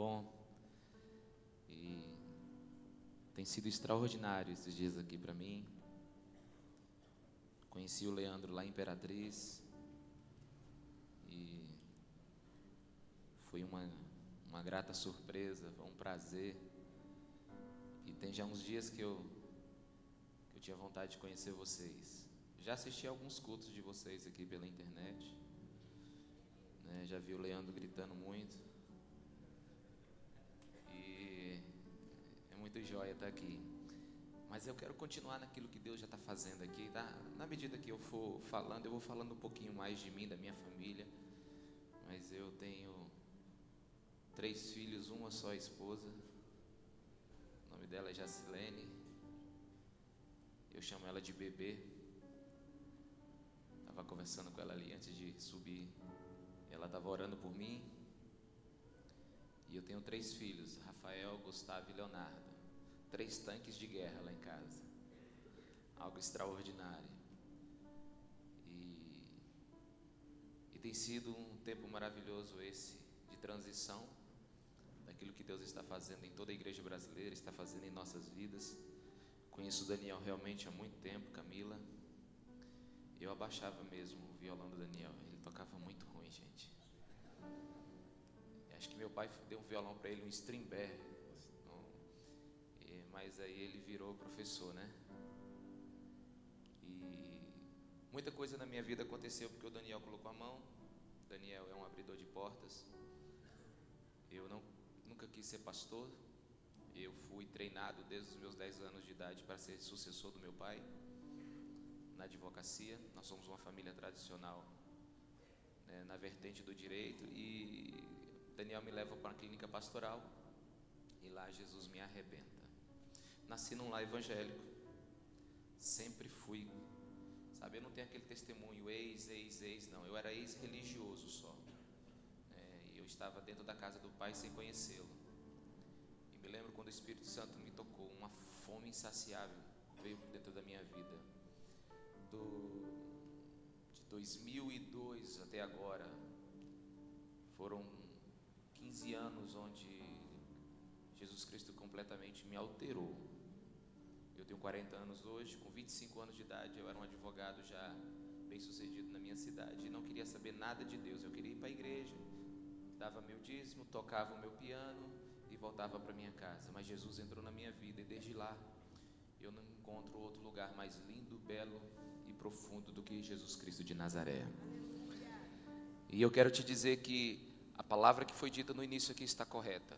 bom? E tem sido extraordinário esses dias aqui para mim. Conheci o Leandro lá em Imperatriz e foi uma grata surpresa, foi um prazer. E tem já uns dias que eu tinha vontade de conhecer vocês. Já assisti alguns cultos de vocês aqui pela internet, né? Já vi o Leandro gritando muito. E é muito joia estar aqui. Mas eu quero continuar naquilo que Deus já está fazendo aqui, tá? Na medida que eu for falando, eu vou falando um pouquinho mais de mim, da minha família. Mas eu tenho 3 filhos, uma só esposa. O nome dela é Jacilene. Eu chamo ela de bebê. Estava conversando com ela ali antes de subir. Ela estava orando por mim. E eu tenho 3 filhos, Rafael, Gustavo e Leonardo. 3 tanques de guerra lá em casa. Algo extraordinário. E tem sido um tempo maravilhoso esse, de transição, daquilo que Deus está fazendo em toda a igreja brasileira, está fazendo em nossas vidas. Conheço o Daniel realmente há muito tempo, Camila. Eu abaixava mesmo o violão do Daniel, ele tocava muito ruim, gente. Acho que meu pai deu um violão para ele, um Strindberg. Mas aí ele virou professor, né? E muita coisa na minha vida aconteceu porque o Daniel colocou a mão. O Daniel é um abridor de portas. Eu nunca quis ser pastor. Eu fui treinado desde os meus 10 anos de idade para ser sucessor do meu pai na advocacia. Nós somos uma família tradicional, né, na vertente do direito. E Daniel me leva para uma clínica pastoral e lá Jesus me arrebenta. Nasci num lar evangélico, sempre fui, sabe, eu não tenho aquele testemunho ex, não, eu era ex-religioso só, e eu estava dentro da casa do Pai sem conhecê-lo. E me lembro quando o Espírito Santo me tocou, uma fome insaciável veio dentro da minha vida, de 2002 até agora, foram 15 anos onde Jesus Cristo completamente me alterou. Eu tenho 40 anos hoje, com 25 anos de idade, eu era um advogado já bem sucedido na minha cidade e não queria saber nada de Deus. Eu queria ir para a igreja, dava meu dízimo, tocava o meu piano e voltava para minha casa. Mas Jesus entrou na minha vida e desde lá eu não encontro outro lugar mais lindo, belo e profundo do que Jesus Cristo de Nazaré. E eu quero te dizer que a palavra que foi dita no início aqui está correta.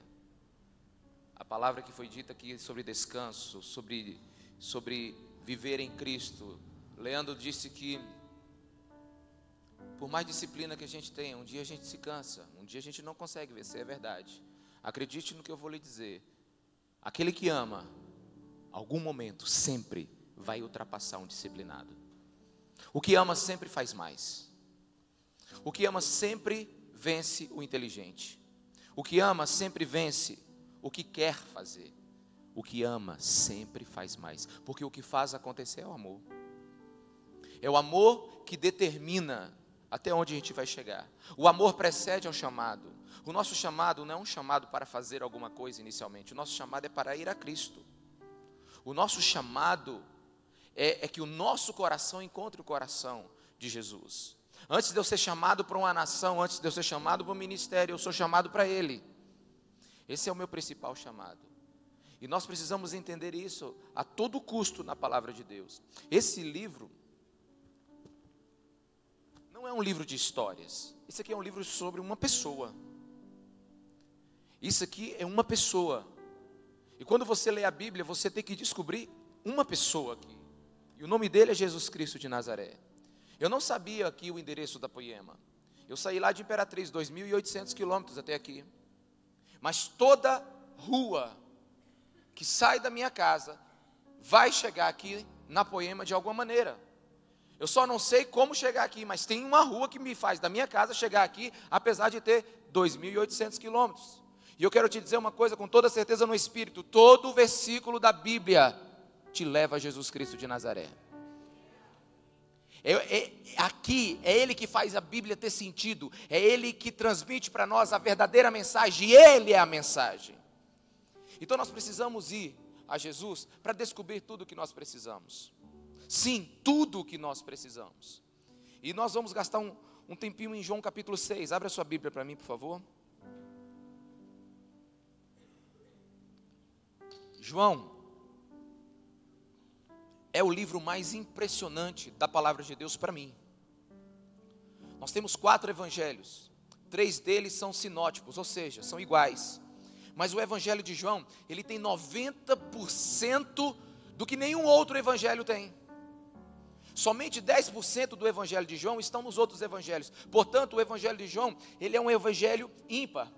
A palavra que foi dita aqui sobre descanso, sobre viver em Cristo. Leandro disse que por mais disciplina que a gente tenha, um dia a gente se cansa, um dia a gente não consegue vencer, é verdade. Acredite no que eu vou lhe dizer. Aquele que ama, algum momento, sempre vai ultrapassar um disciplinado. O que ama sempre faz mais. O que ama sempre vence o inteligente. O que ama sempre vence o que quer fazer. O que ama sempre faz mais, porque o que faz acontecer é o amor. É o amor que determina até onde a gente vai chegar. O amor precede ao chamado. O nosso chamado não é um chamado para fazer alguma coisa inicialmente. O nosso chamado é para ir a Cristo. O nosso chamado é que o nosso coração encontre o coração de Jesus. Antes de eu ser chamado para uma nação, antes de eu ser chamado para um ministério, eu sou chamado para Ele. Esse é o meu principal chamado. E nós precisamos entender isso a todo custo na palavra de Deus. Esse livro não é um livro de histórias. Isso aqui é um livro sobre uma pessoa. Isso aqui é uma pessoa. E quando você lê a Bíblia, você tem que descobrir uma pessoa aqui. E o nome dele é Jesus Cristo de Nazaré. Eu não sabia aqui o endereço da Poema. Eu saí lá de Imperatriz, 2.800 quilômetros até aqui. Mas toda rua que sai da minha casa vai chegar aqui na Poema de alguma maneira. Eu só não sei como chegar aqui, mas tem uma rua que me faz da minha casa chegar aqui, apesar de ter 2.800 quilômetros. E eu quero te dizer uma coisa com toda certeza no Espírito: todo versículo da Bíblia te leva a Jesus Cristo de Nazaré. Aqui é Ele que faz a Bíblia ter sentido, é Ele que transmite para nós a verdadeira mensagem, e Ele é a mensagem. Então nós precisamos ir a Jesus para descobrir tudo o que nós precisamos. Sim, tudo o que nós precisamos. E nós vamos gastar um tempinho em João capítulo 6, abre a sua Bíblia para mim, por favor. João é o livro mais impressionante da palavra de Deus para mim. Nós temos 4 evangelhos, 3 deles são sinóticos, ou seja, são iguais. Mas o evangelho de João, ele tem 90% do que nenhum outro evangelho tem. Somente 10% do evangelho de João estão nos outros evangelhos. Portanto, o evangelho de João, ele é um evangelho ímpar.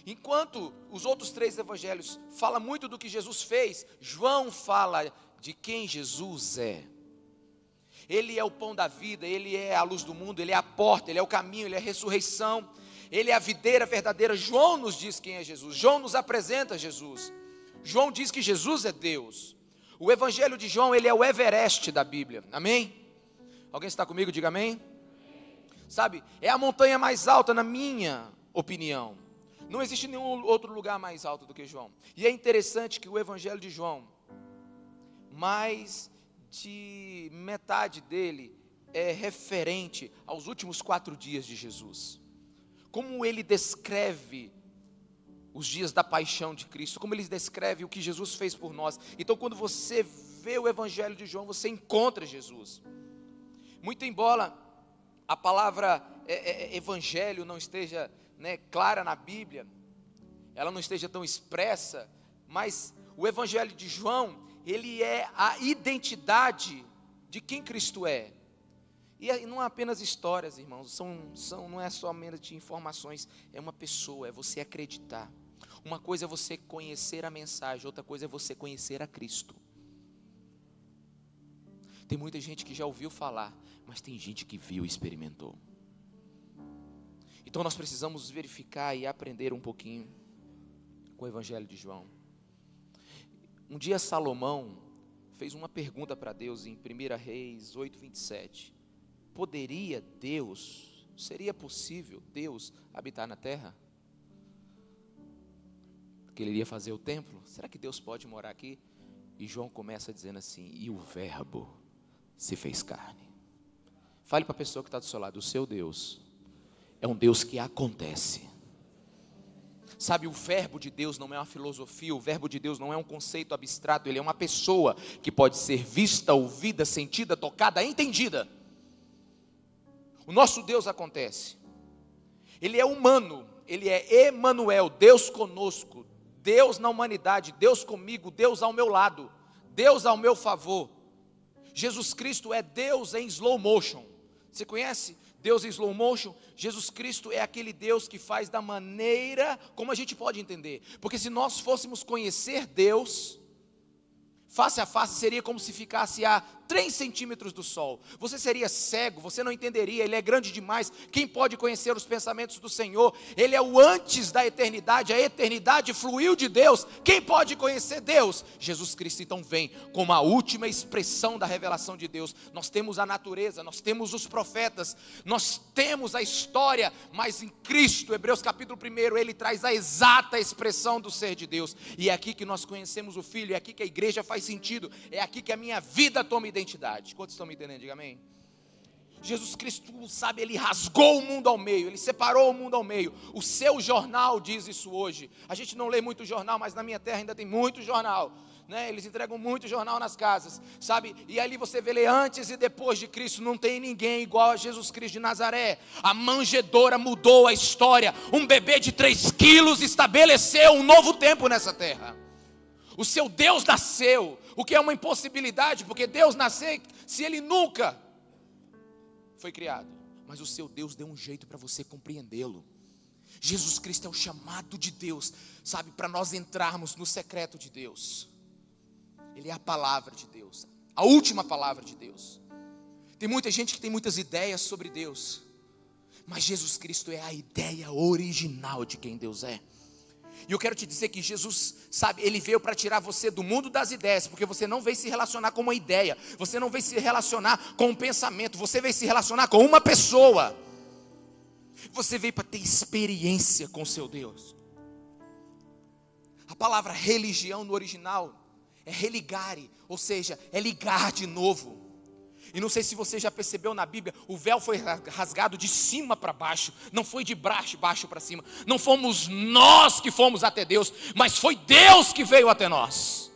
Enquanto os outros 3 evangelhos falam muito do que Jesus fez, João fala de quem Jesus é. Ele é o pão da vida, Ele é a luz do mundo, Ele é a porta, Ele é o caminho, Ele é a ressurreição, Ele é a videira verdadeira. João nos diz quem é Jesus, João nos apresenta Jesus. João diz que Jesus é Deus. O evangelho de João, ele é o Everest da Bíblia, amém? Alguém está comigo? Diga amém. Sabe, é a montanha mais alta na minha opinião. Não existe nenhum outro lugar mais alto do que João. E é interessante que o evangelho de João, mais de metade dele é referente aos últimos 4 dias de Jesus. Como ele descreve os dias da paixão de Cristo, como ele descreve o que Jesus fez por nós. Então, quando você vê o evangelho de João, você encontra Jesus. Muito embora a palavra evangelho não esteja clara na Bíblia, ela não esteja tão expressa, mas o evangelho de João, ele é a identidade de quem Cristo é. E não é apenas histórias, irmãos, não é somente informações, é uma pessoa, é você acreditar. Uma coisa é você conhecer a mensagem, outra coisa é você conhecer a Cristo. Tem muita gente que já ouviu falar, mas tem gente que viu e experimentou. Então nós precisamos verificar e aprender um pouquinho com o evangelho de João. Um dia Salomão fez uma pergunta para Deus em 1 Reis 8:27. Seria possível Deus habitar na terra? Que ele iria fazer o templo? Será que Deus pode morar aqui? E João começa dizendo assim: e o verbo se fez carne. Fale para a pessoa que está do seu lado: o seu Deus é um Deus que acontece. Sabe, o verbo de Deus não é uma filosofia, o verbo de Deus não é um conceito abstrato, ele é uma pessoa que pode ser vista, ouvida, sentida, tocada, entendida. O nosso Deus acontece. Ele é humano, ele é Emanuel, Deus conosco, Deus na humanidade, Deus comigo, Deus ao meu lado, Deus ao meu favor. Jesus Cristo é Deus em slow motion. Você conhece Deus em slow motion? Jesus Cristo é aquele Deus que faz da maneira como a gente pode entender. Porque se nós fôssemos conhecer Deus face a face, seria como se ficasse a 3 centímetros do sol. Você seria cego, você não entenderia, ele é grande demais. Quem pode conhecer os pensamentos do Senhor? Ele é o antes da eternidade, a eternidade fluiu de Deus. Quem pode conhecer Deus? Jesus Cristo então vem como a última expressão da revelação de Deus. Nós temos a natureza, nós temos os profetas, nós temos a história, mas em Cristo, Hebreus capítulo 1, ele traz a exata expressão do ser de Deus. E é aqui que nós conhecemos o Filho, é aqui que a igreja faz sentido, é aqui que a minha vida toma identidade. Quantos estão me entendendo? Diga amém. Jesus Cristo, sabe, ele rasgou o mundo ao meio, ele separou o mundo ao meio. O seu jornal diz isso hoje. A gente não lê muito jornal, mas na minha terra ainda tem muito jornal, né? Eles entregam muito jornal nas casas, sabe? E ali você vê antes e depois de Cristo. Não tem ninguém igual a Jesus Cristo de Nazaré. A manjedoura mudou a história. Um bebê de 3 quilos estabeleceu um novo tempo nessa terra. O seu Deus nasceu, o que é uma impossibilidade, porque Deus nascer, se ele nunca foi criado, mas o seu Deus deu um jeito para você compreendê-lo. Jesus Cristo é o chamado de Deus, sabe, para nós entrarmos no secreto de Deus. Ele é a palavra de Deus, a última palavra de Deus. Tem muita gente que tem muitas ideias sobre Deus, mas Jesus Cristo é a ideia original de quem Deus é. E eu quero te dizer que Jesus, sabe, Ele veio para tirar você do mundo das ideias, porque você não veio se relacionar com uma ideia, você não veio se relacionar com um pensamento, você veio se relacionar com uma pessoa. Você veio para ter experiência com seu Deus. A palavra religião no original é religare, ou seja, é ligar de novo. E não sei se você já percebeu na Bíblia, o véu foi rasgado de cima para baixo, não foi de baixo para cima. Não fomos nós que fomos até Deus, mas foi Deus que veio até nós.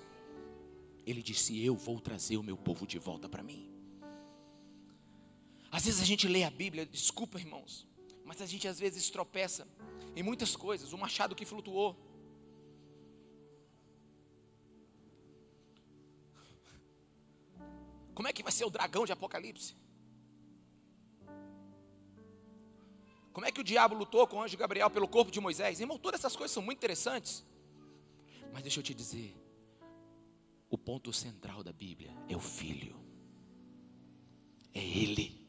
Ele disse: eu vou trazer o meu povo de volta para mim. Às vezes a gente lê a Bíblia, desculpa irmãos, mas a gente às vezes tropeça em muitas coisas. O machado que flutuou. Como é que vai ser o dragão de Apocalipse? Como é que o diabo lutou com o anjo Gabriel pelo corpo de Moisés? Irmão, todas essas coisas são muito interessantes. Mas deixa eu te dizer, o ponto central da Bíblia é o Filho. É Ele.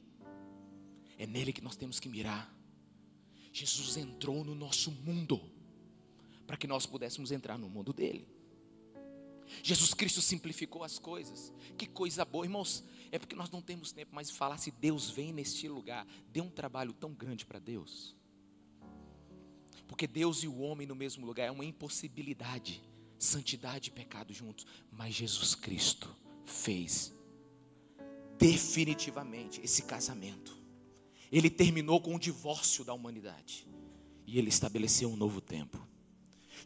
É nele que nós temos que mirar. Jesus entrou no nosso mundo para que nós pudéssemos entrar no mundo dele. Jesus Cristo simplificou as coisas. Que coisa boa, irmãos. É porque nós não temos tempo, mas falar se Deus vem neste lugar, deu um trabalho tão grande para Deus. Porque Deus e o homem no mesmo lugar é uma impossibilidade. Santidade e pecado juntos. Mas Jesus Cristo fez definitivamente esse casamento. Ele terminou com o divórcio da humanidade. E ele estabeleceu um novo tempo.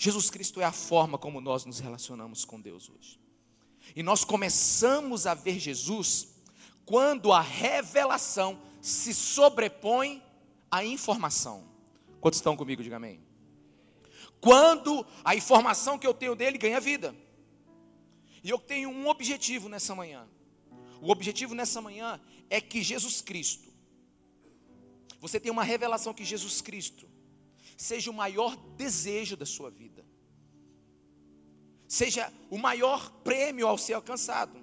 Jesus Cristo é a forma como nós nos relacionamos com Deus hoje. E nós começamos a ver Jesus quando a revelação se sobrepõe à informação. Quantos estão comigo? Diga amém. Quando a informação que eu tenho dele ganha vida. E eu tenho um objetivo nessa manhã. O objetivo nessa manhã é que Jesus Cristo, você tem uma revelação que Jesus Cristo seja o maior desejo da sua vida, seja o maior prêmio ao ser alcançado.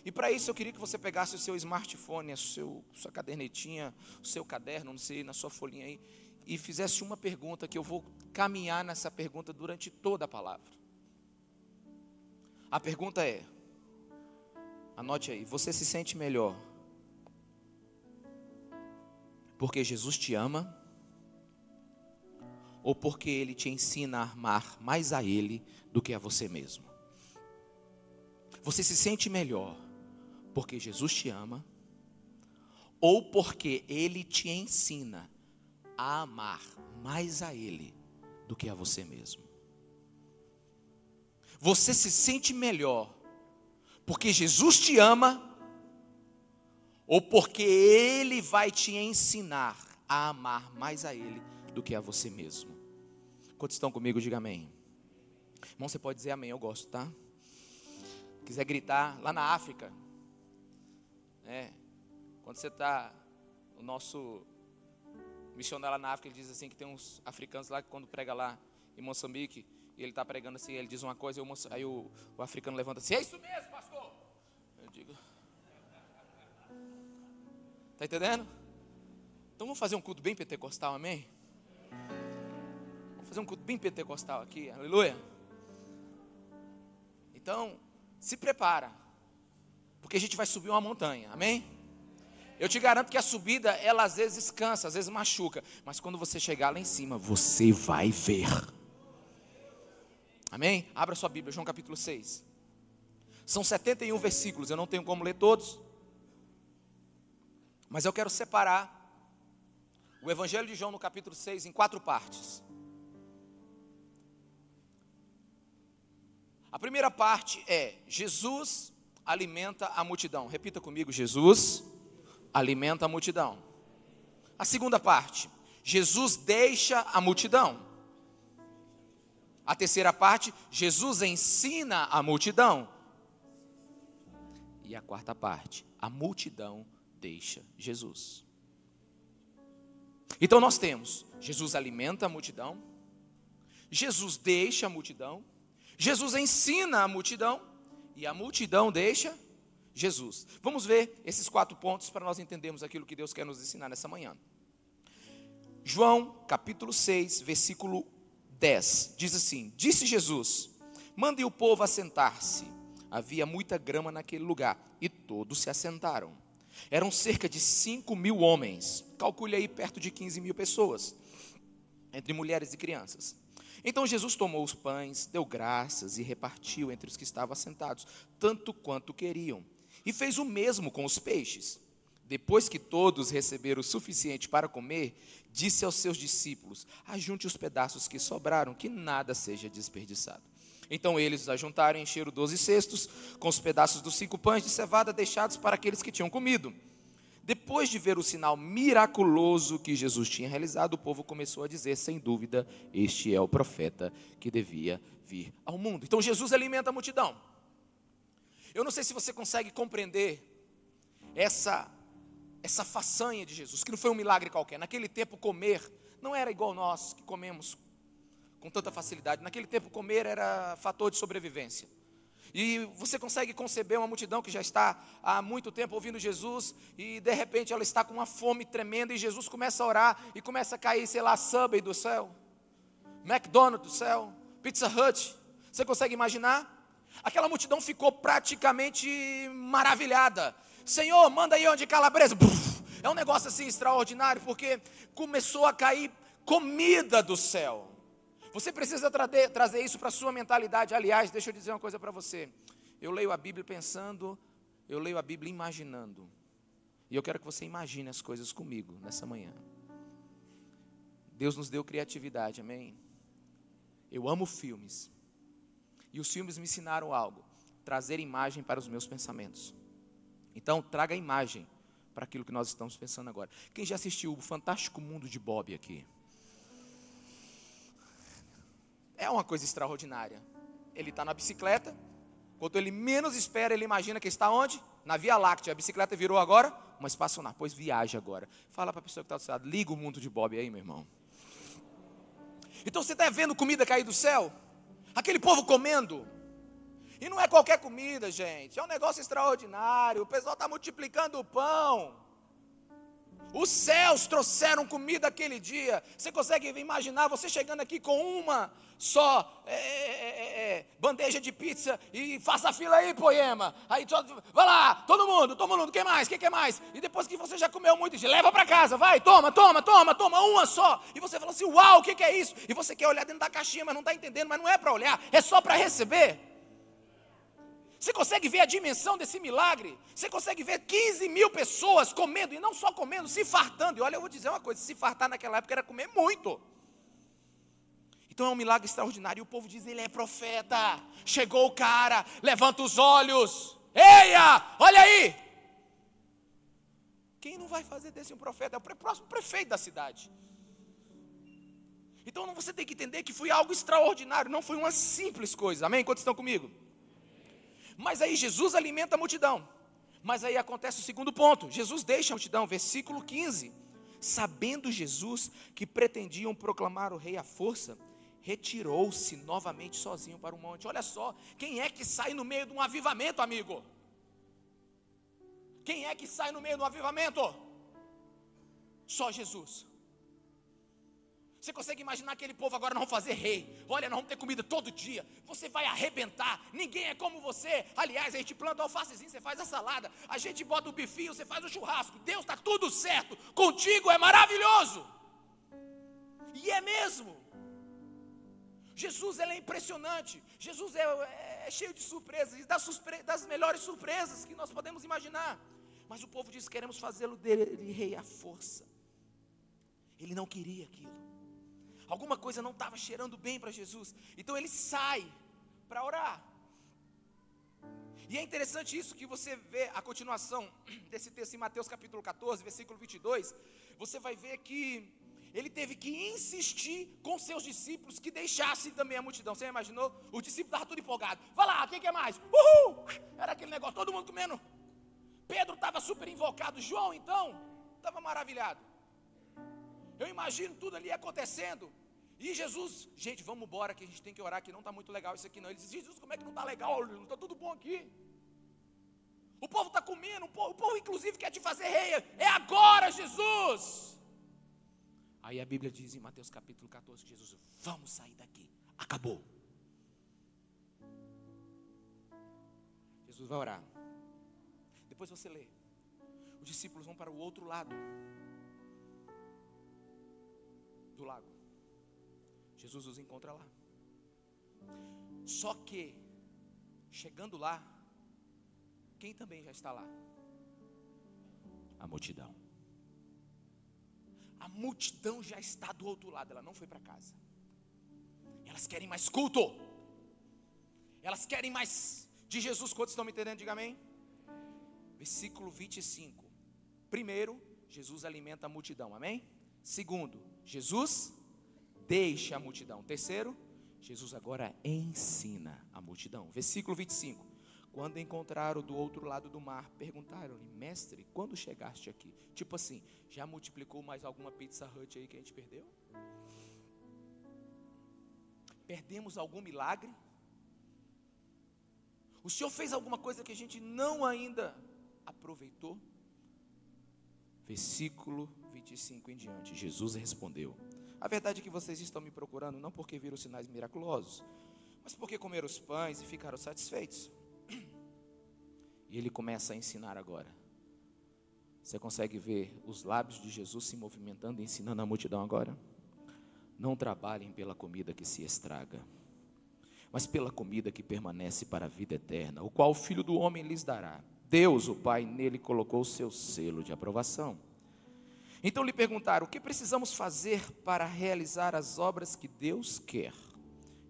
E para isso eu queria que você pegasse o seu smartphone, sua cadernetinha, o seu caderno, não sei, na sua folhinha aí, e fizesse uma pergunta, que eu vou caminhar nessa pergunta durante toda a palavra. A pergunta é, anote aí: você se sente melhor porque Jesus te ama, ou porque Ele te ensina a amar mais a Ele do que a você mesmo? Você se sente melhor porque Jesus te ama, ou porque Ele te ensina a amar mais a Ele do que a você mesmo? Você se sente melhor porque Jesus te ama, ou porque Ele vai te ensinar a amar mais a Ele do que a você mesmo? Quantos estão comigo? Diga amém. Irmão, você pode dizer amém, eu gosto, tá? Quiser gritar, lá na África, quando você está, o nosso missionário lá na África, ele diz assim, que tem uns africanos lá que quando prega lá em Moçambique, e ele está pregando assim, ele diz uma coisa, aí o africano levanta assim: é isso mesmo, pastor. Eu digo, está entendendo? Então vamos fazer um culto bem pentecostal, amém? Vamos fazer um culto bem pentecostal aqui, aleluia. Então, se prepara, porque a gente vai subir uma montanha, amém? Eu te garanto que a subida, ela às vezes cansa, às vezes machuca, mas quando você chegar lá em cima, você vai ver. Amém? Abra sua Bíblia, João capítulo 6. São 71 versículos, eu não tenho como ler todos, mas eu quero separar o Evangelho de João no capítulo 6 em 4 partes. A primeira parte é: Jesus alimenta a multidão. Repita comigo: Jesus alimenta a multidão. A segunda parte: Jesus deixa a multidão. A terceira parte: Jesus ensina a multidão. E a quarta parte: a multidão deixa Jesus. Então nós temos: Jesus alimenta a multidão, Jesus deixa a multidão, Jesus ensina a multidão e a multidão deixa Jesus. Vamos ver esses 4 pontos para nós entendermos aquilo que Deus quer nos ensinar nessa manhã. João capítulo 6, versículo 10, diz assim: disse Jesus: mandem o povo assentar-se. Havia muita grama naquele lugar, e todos se assentaram. Eram cerca de 5.000 homens, calcule aí perto de 15.000 pessoas, entre mulheres e crianças. Então Jesus tomou os pães, deu graças e repartiu entre os que estavam assentados, tanto quanto queriam. E fez o mesmo com os peixes. Depois que todos receberam o suficiente para comer, disse aos seus discípulos: ajunte os pedaços que sobraram, que nada seja desperdiçado. Então eles os ajuntaram e encheram 12 cestos com os pedaços dos 5 pães de cevada deixados para aqueles que tinham comido. Depois de ver o sinal miraculoso que Jesus tinha realizado, o povo começou a dizer: sem dúvida, este é o profeta que devia vir ao mundo. Então Jesus alimenta a multidão. Eu não sei se você consegue compreender essa façanha de Jesus, que não foi um milagre qualquer. Naquele tempo comer não era igual nós que comemos com tanta facilidade. Naquele tempo comer era fator de sobrevivência. E você consegue conceber uma multidão que já está há muito tempo ouvindo Jesus, e de repente ela está com uma fome tremenda, e Jesus começa a orar, e começa a cair, sei lá, Subway do céu, McDonald's do céu, Pizza Hut. Você consegue imaginar? Aquela multidão ficou praticamente maravilhada. Senhor, manda aí onde calabresa. É um negócio assim extraordinário, porque começou a cair comida do céu. Você precisa trazer isso para a sua mentalidade. Aliás, deixa eu dizer uma coisa para você. Eu leio a Bíblia pensando, eu leio a Bíblia imaginando. E eu quero que você imagine as coisas comigo nessa manhã. Deus nos deu criatividade, amém? Eu amo filmes. E os filmes me ensinaram algo: trazer imagem para os meus pensamentos. Então, traga a imagem para aquilo que nós estamos pensando agora. Quem já assistiu o Fantástico Mundo de Bob aqui? É uma coisa extraordinária. Ele está na bicicleta, quando ele menos espera, ele imagina que está onde? Na Via Láctea. A bicicleta virou agora uma espaçonave, pois viaja agora. Fala para a pessoa que está do seu lado: liga o mundo de Bob aí, meu irmão. Então você está vendo comida cair do céu? Aquele povo comendo. E não é qualquer comida, gente. É um negócio extraordinário. O pessoal está multiplicando o pão. Os céus trouxeram comida aquele dia. Você consegue imaginar você chegando aqui com uma só bandeja de pizza e faça a fila aí, Poema. Aí vai lá, todo mundo, quem mais? Quem quer mais? E depois que você já comeu muito, leva para casa, vai, toma, uma só. E você fala assim: uau, o que é isso? E você quer olhar dentro da caixinha, mas não está entendendo, mas não é para olhar, é só para receber. Você consegue ver a dimensão desse milagre? Você consegue ver 15.000 pessoas comendo, e não só comendo, se fartando. E olha, eu vou dizer uma coisa: se fartar naquela época era comer muito. Então é um milagre extraordinário. E o povo diz: ele é profeta. Chegou o cara, levanta os olhos. Eia, olha aí. Quem não vai fazer desse um profeta? É o próximo prefeito da cidade. Então você tem que entender que foi algo extraordinário, não foi uma simples coisa. Amém? Quantos estão comigo? Mas aí Jesus alimenta a multidão. Mas aí acontece o segundo ponto. Jesus deixa a multidão, versículo 15. Sabendo Jesus que pretendiam proclamar o rei à força, retirou-se novamente sozinho para o monte. Olha só, quem é que sai no meio de um avivamento, amigo? Quem é que sai no meio de um avivamento? Só Jesus. Você consegue imaginar aquele povo agora: nós vamos fazer rei, olha, nós vamos ter comida todo dia, você vai arrebentar, ninguém é como você. Aliás, a gente planta o alfacezinho, você faz a salada, a gente bota o bifinho, você faz o churrasco. Deus, está tudo certo, contigo é maravilhoso. E é mesmo. Jesus, ele é impressionante. Jesus é cheio de surpresas, e das melhores surpresas que nós podemos imaginar. Mas o povo diz: queremos fazê-lo dele rei à força. Ele não queria aquilo. Alguma coisa não estava cheirando bem para Jesus. Então ele sai para orar. E é interessante isso, que você vê a continuação desse texto em Mateus capítulo 14, versículo 22. Você vai ver que ele teve que insistir com seus discípulos que deixassem também a multidão. Você imaginou? O discípulo estava tudo empolgado. Vai lá, quem quer mais? Uhul! Era aquele negócio, todo mundo comendo. Pedro estava super invocado. João, então, estava maravilhado. Eu imagino tudo ali acontecendo. E Jesus: gente, vamos embora, que a gente tem que orar, que não está muito legal isso aqui não. Ele diz: Jesus, como é que não está legal? Não está tudo bom aqui. O povo está comendo, o povo inclusive quer te fazer rei. É agora, Jesus. Aí a Bíblia diz em Mateus capítulo 14, que Jesus, vamos sair daqui, acabou. Jesus vai orar. Depois você lê. Os discípulos vão para o outro lado do lago. Jesus os encontra lá. Só que, chegando lá, quem também já está lá? A multidão. A multidão já está do outro lado, ela não foi para casa. Elas querem mais culto. Elas querem mais de Jesus. Quantos estão me entendendo? Diga amém. Versículo 25. Primeiro, Jesus alimenta a multidão, amém? Segundo, Jesus deixa a multidão. Terceiro, Jesus agora ensina a multidão. Versículo 25. Quando encontraram do outro lado do mar, perguntaram-lhe, mestre, quando chegaste aqui? Tipo assim, já multiplicou mais alguma Pizza Hut aí que a gente perdeu? Perdemos algum milagre? O Senhor fez alguma coisa que a gente não ainda aproveitou? Versículo 25 em diante, Jesus respondeu, a verdade é que vocês estão me procurando não porque viram sinais miraculosos, mas porque comeram os pães e ficaram satisfeitos. E ele começa a ensinar agora. Você consegue ver os lábios de Jesus se movimentando e ensinando a multidão agora? Não trabalhem pela comida que se estraga, mas pela comida que permanece para a vida eterna, o qual o Filho do Homem lhes dará. Deus, o Pai, nele colocou o seu selo de aprovação. Então lhe perguntaram, o que precisamos fazer para realizar as obras que Deus quer?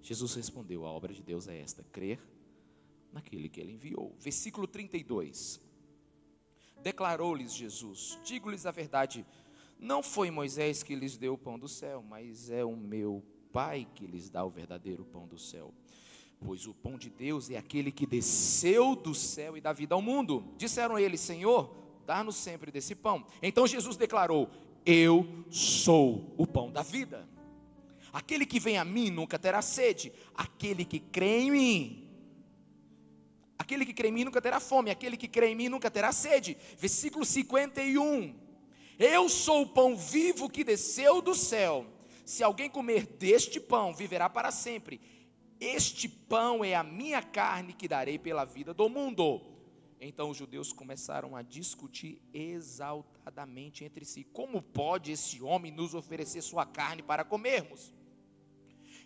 Jesus respondeu, a obra de Deus é esta, crer naquele que ele enviou. Versículo 32. Declarou-lhes Jesus, digo-lhes a verdade, não foi Moisés que lhes deu o pão do céu, mas é o meu Pai que lhes dá o verdadeiro pão do céu. Pois o pão de Deus é aquele que desceu do céu e dá vida ao mundo. Disseram eles, Senhor, dá-nos sempre desse pão. Então Jesus declarou, eu sou o pão da vida. Aquele que vem a mim nunca terá sede. Aquele que crê em mim nunca terá fome. Aquele que crê em mim nunca terá sede. Versículo 51. Eu sou o pão vivo que desceu do céu. Se alguém comer deste pão, viverá para sempre. Este pão é a minha carne que darei pela vida do mundo. Então os judeus começaram a discutir exaltadamente entre si. Como pode esse homem nos oferecer sua carne para comermos?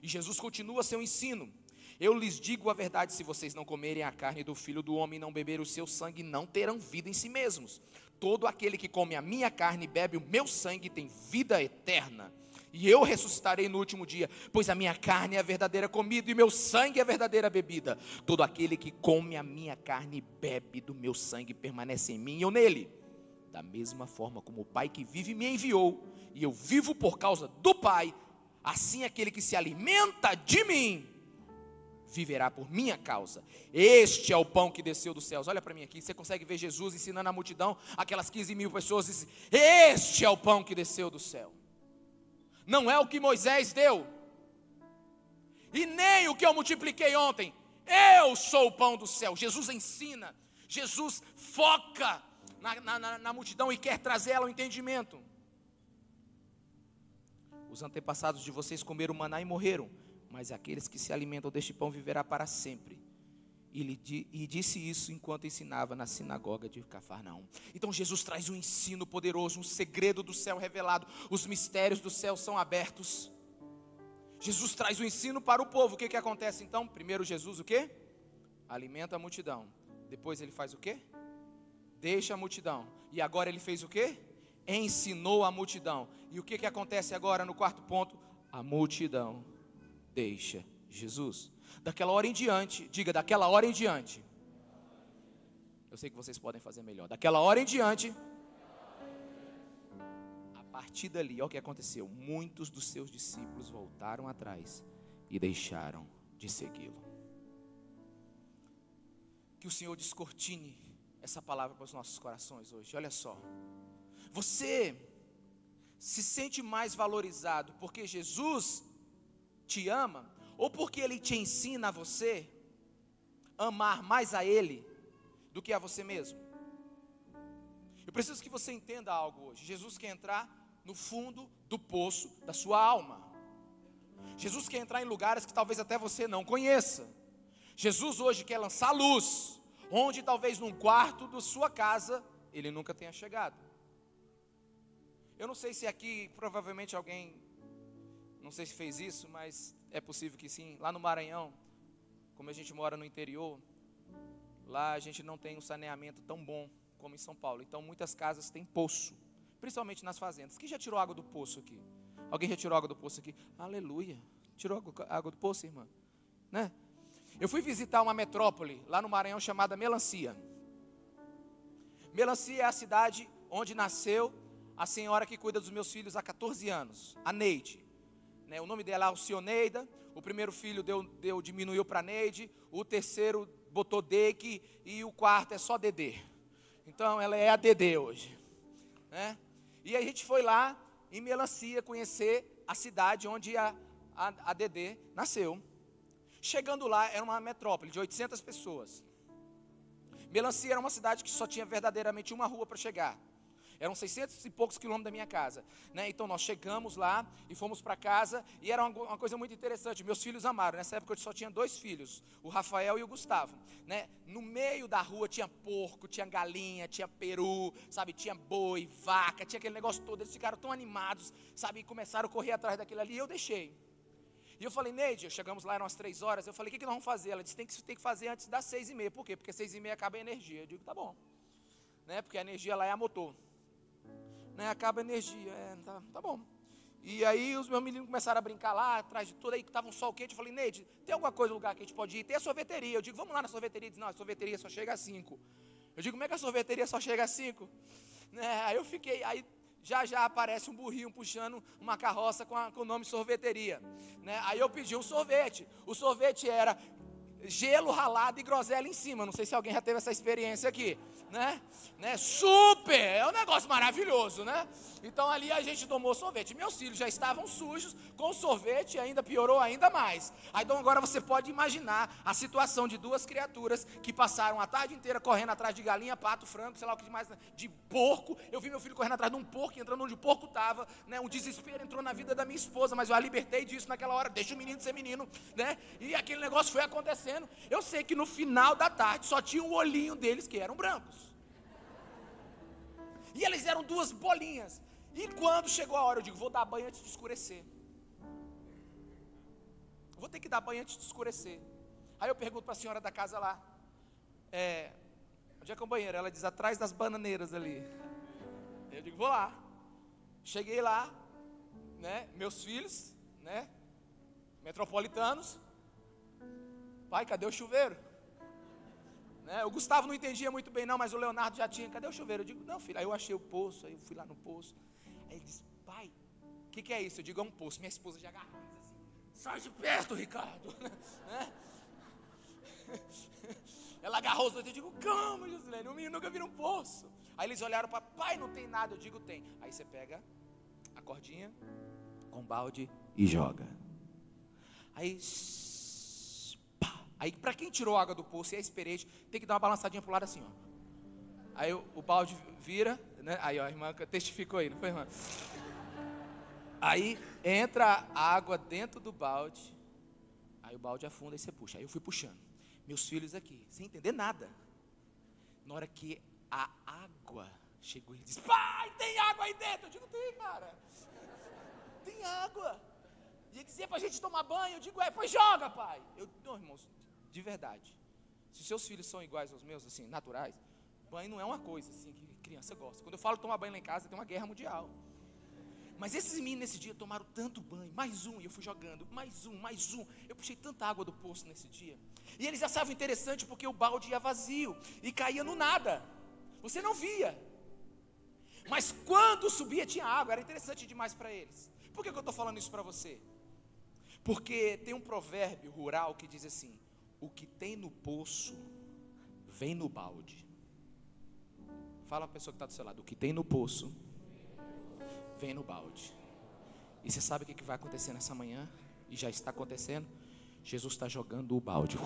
E Jesus continua seu ensino. Eu lhes digo a verdade, se vocês não comerem a carne do Filho do Homem e não beberem o seu sangue, não terão vida em si mesmos. Todo aquele que come a minha carne e bebe o meu sangue tem vida eterna. E eu ressuscitarei no último dia, pois a minha carne é a verdadeira comida e o meu sangue é a verdadeira bebida. Todo aquele que come a minha carne e bebe do meu sangue permanece em mim e eu nele. Da mesma forma como o Pai que vive me enviou, e eu vivo por causa do Pai, assim aquele que se alimenta de mim, viverá por minha causa. Este é o pão que desceu dos céus. Olha para mim aqui, você consegue ver Jesus ensinando a multidão, aquelas 15 mil pessoas, disse, este é o pão que desceu do céu. Não é o que Moisés deu, e nem o que eu multipliquei ontem. Eu sou o pão do céu. Jesus ensina, Jesus foca na multidão e quer trazer ela ao entendimento. Os antepassados de vocês comeram maná e morreram, mas aqueles que se alimentam deste pão viverá para sempre. E disse isso enquanto ensinava na sinagoga de Cafarnaum. Então Jesus traz um ensino poderoso, um segredo do céu revelado. Os mistérios do céu são abertos. Jesus traz o ensino para o povo. O que acontece então? Primeiro Jesus o quê? Alimenta a multidão. Depois ele faz o quê? Deixa a multidão. E agora ele fez o quê? Ensinou a multidão. E o que acontece agora no quarto ponto? A multidão deixa Jesus. Daquela hora em diante, diga, daquela hora em diante. Eu sei que vocês podem fazer melhor. Daquela hora em diante, a partir dali, olha o que aconteceu. Muitos dos seus discípulos voltaram atrás e deixaram de segui-lo. Que o Senhor descortine essa palavra para os nossos corações hoje. Olha só. Você se sente mais valorizado porque Jesus te ama, ou porque Ele te ensina a você amar mais a Ele do que a você mesmo? Eu preciso que você entenda algo hoje. Jesus quer entrar no fundo do poço da sua alma. Jesus quer entrar em lugares que talvez até você não conheça. Jesus hoje quer lançar luz, onde talvez num quarto da sua casa, ele nunca tenha chegado. Eu não sei se aqui, provavelmente alguém, não sei se fez isso, mas é possível que sim. Lá no Maranhão, como a gente mora no interior, lá a gente não tem um saneamento tão bom como em São Paulo. Então muitas casas têm poço, principalmente nas fazendas. Quem já tirou água do poço aqui? Alguém já tirou água do poço aqui? Aleluia. Tirou água do poço, irmã? Né? Eu fui visitar uma metrópole lá no Maranhão chamada Melancia. Melancia é a cidade onde nasceu a senhora que cuida dos meus filhos há 14 anos, a Neide. Né, o nome dela é Alcioneida. O primeiro filho diminuiu para Neide. O terceiro botou Deque. E o quarto é só Dedê. Então ela é a Dedê hoje. Né? E a gente foi lá em Melancia conhecer a cidade onde a Dedê nasceu. Chegando lá, era uma metrópole de 800 pessoas. Melancia era uma cidade que só tinha verdadeiramente uma rua para chegar. Eram 600 e poucos quilômetros da minha casa. Né? Então nós chegamos lá e fomos para casa. E era uma coisa muito interessante. Meus filhos amaram. Nessa época eu só tinha 2 filhos, o Rafael e o Gustavo. Né? No meio da rua tinha porco, tinha galinha, tinha peru, sabe? Tinha boi, vaca, tinha aquele negócio todo. Eles ficaram tão animados, sabe? E começaram a correr atrás daquilo ali. E eu deixei. E eu falei, Neide, chegamos lá, eram as 3 horas. Eu falei, o que nós vamos fazer? Ela disse, tem que fazer antes das 6h30. Por quê? Porque 6h30 acaba a energia. Eu digo, tá bom. Né? Porque a energia lá é a motor. Né? Acaba a energia. Tá bom. E aí os meus meninos começaram a brincar lá, atrás de tudo. Aí estava um sol quente. Eu falei, Neide, tem alguma coisa no lugar que a gente pode ir? Tem a sorveteria. Eu digo, vamos lá na sorveteria. Ele diz, não, a sorveteria só chega às 5. Eu digo, como é que a sorveteria só chega às 5? Né? Aí eu fiquei... Já aparece um burrinho puxando uma carroça com o nome sorveteria. Né? Aí eu pedi um sorvete. O sorvete era gelo ralado e groselha em cima. Não sei se alguém já teve essa experiência aqui. Né? Super! É um negócio maravilhoso, né? Então ali a gente tomou sorvete. Meus filhos já estavam sujos, com o sorvete ainda piorou ainda mais. Aí, então agora você pode imaginar a situação de 2 criaturas que passaram a tarde inteira correndo atrás de galinha, pato, frango, sei lá o que mais, de porco. Eu vi meu filho correndo atrás de um porco, entrando onde o porco estava, né? Um desespero entrou na vida da minha esposa, mas eu a libertei disso naquela hora, deixa o menino ser menino, né? E aquele negócio foi acontecendo. Eu sei que no final da tarde só tinha o olhinho deles que eram brancos. E eles eram 2 bolinhas. E quando chegou a hora, eu digo, vou dar banho antes de escurecer. Vou ter que dar banho antes de escurecer. Aí eu pergunto para a senhora da casa lá, onde é que é o banheiro? Ela diz, atrás das bananeiras ali. Eu digo, vou lá. Cheguei lá, né, meus filhos, né, metropolitanos. Pai, cadê o chuveiro? Né? O Gustavo não entendia muito bem não, mas o Leonardo já tinha. Cadê o chuveiro? Eu digo, não filho. Aí eu achei o poço, aí eu fui lá no poço. Aí ele disse, pai, o que é isso? Eu digo, é um poço. Minha esposa já agarrou, assim, sai de perto, Ricardo. Né? Ela agarrou os dois, eu digo, calma, Josilene, o menino nunca viu um poço. Aí eles olharam para, pai, não tem nada. Eu digo, tem. Aí você pega a cordinha com balde e joga. Aí... Aí, para quem tirou a água do poço e é experiente, tem que dar uma balançadinha pro lado assim, ó. Aí o balde vira, né? Aí, ó, a irmã testificou aí, não foi, irmã? Aí entra a água dentro do balde, aí o balde afunda e você puxa. Aí eu fui puxando. Meus filhos aqui, sem entender nada. Na hora que a água chegou, ele disse, pai, tem água aí dentro. Eu digo, tem, cara. Tem água. E ele dizia pra gente tomar banho. Eu digo, pois joga, pai. Não, irmãos, de verdade. Se seus filhos são iguais aos meus, assim, naturais, banho não é uma coisa, assim, que criança gosta. Quando eu falo tomar banho lá em casa, tem uma guerra mundial. Mas esses meninos nesse dia tomaram tanto banho, mais um, e eu fui jogando, mais um. Eu puxei tanta água do poço nesse dia. E eles achavam interessante porque o balde ia vazio e caía no nada. Você não via. Mas quando subia tinha água, era interessante demais para eles. Por que eu estou falando isso para você? Porque tem um provérbio rural que diz assim, o que tem no poço, vem no balde. Fala a pessoa que está do seu lado, o que tem no poço, vem no balde. E você sabe o que vai acontecer nessa manhã? E já está acontecendo? Jesus está jogando o balde.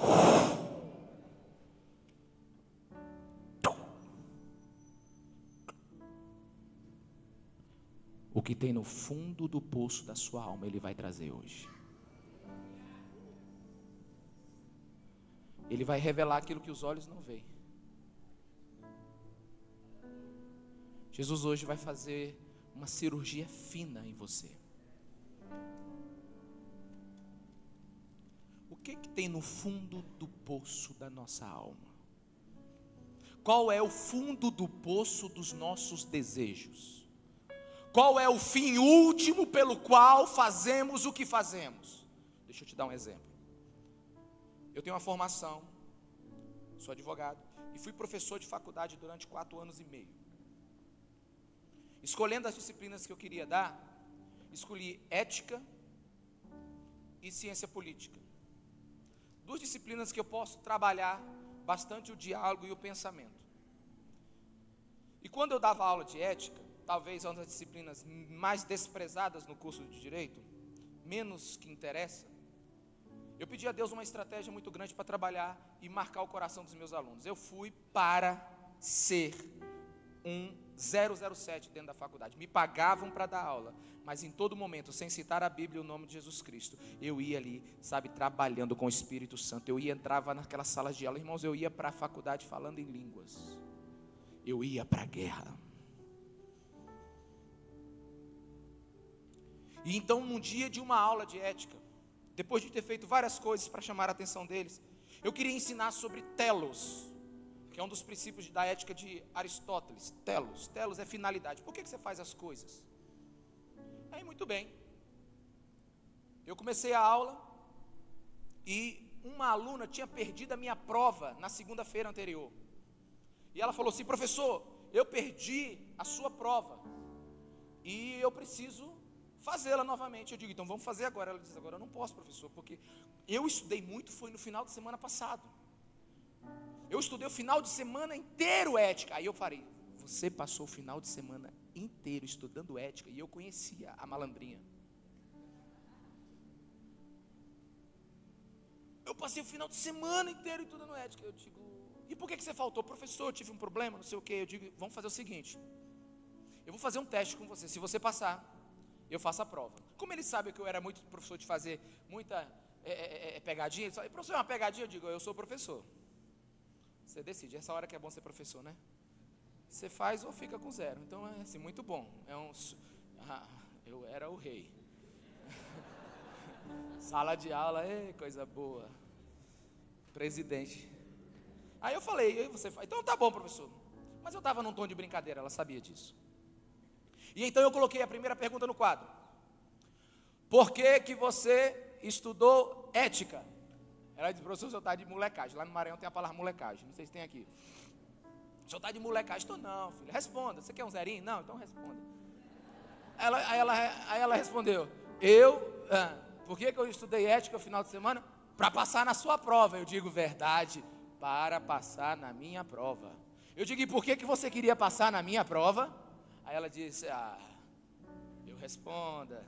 O que tem no fundo do poço da sua alma, Ele vai trazer hoje. Ele vai revelar aquilo que os olhos não veem. Jesus hoje vai fazer uma cirurgia fina em você. O que tem no fundo do poço da nossa alma? Qual é o fundo do poço dos nossos desejos? Qual é o fim último pelo qual fazemos o que fazemos? Deixa eu te dar um exemplo. Eu tenho uma formação, sou advogado, e fui professor de faculdade durante 4 anos e meio. Escolhendo as disciplinas que eu queria dar, escolhi ética e ciência política. 2 disciplinas que eu posso trabalhar bastante o diálogo e o pensamento. E quando eu dava aula de ética, talvez uma das disciplinas mais desprezadas no curso de Direito, menos que interessa, eu pedi a Deus uma estratégia muito grande para trabalhar e marcar o coração dos meus alunos. Eu fui para ser um 007 dentro da faculdade. Me pagavam para dar aula, mas em todo momento, sem citar a Bíblia e o nome de Jesus Cristo, eu ia ali, sabe, trabalhando com o Espírito Santo. Eu entrava naquelas salas de aula, irmãos, eu ia para a faculdade falando em línguas. Eu ia para a guerra. E então, num dia de uma aula de ética, depois de ter feito várias coisas para chamar a atenção deles, eu queria ensinar sobre telos, que é um dos princípios da ética de Aristóteles. Telos é finalidade. Por que você faz as coisas? Aí, muito bem. Eu comecei a aula e uma aluna tinha perdido a minha prova na segunda-feira anterior. E ela falou assim: professor, eu perdi a sua prova e eu preciso fazê-la novamente. Eu digo, então vamos fazer agora. Ela diz, agora eu não posso, professor, porque eu estudei muito, foi no final de semana passado. Eu estudei o final de semana inteiro ética. Aí eu falei, você passou o final de semana inteiro estudando ética e eu conhecia a malandrinha. Eu passei o final de semana inteiro estudando ética. Eu digo, e por que você faltou? Professor, eu tive um problema, não sei o que. Eu digo, vamos fazer o seguinte, eu vou fazer um teste com você. Se você passar, eu faço a prova. Como ele sabe que eu era muito professor de fazer muita pegadinha, ele disse, professor, é uma pegadinha? Eu digo, eu sou professor. Você decide, essa hora que é bom ser professor, né? Você faz ou fica com 0. Então é assim, muito bom. Eu era o rei. Sala de aula, coisa boa. Presidente. Aí eu falei, você faz. Então tá bom, professor. Mas eu estava num tom de brincadeira, ela sabia disso. E então eu coloquei a primeira pergunta no quadro. Por que você estudou ética? Ela disse, professor, o senhor está de molecagem. Lá no Maranhão tem a palavra molecagem, não sei se tem aqui. O senhor está de molecagem? Estou não, filho. Responda, você quer um zerinho? Não, então responda. Aí ela respondeu, por que eu estudei ética no final de semana? Para passar na sua prova. Eu digo, verdade, para passar na minha prova. Eu digo, e por que você queria passar na minha prova? Aí ela disse, eu responda.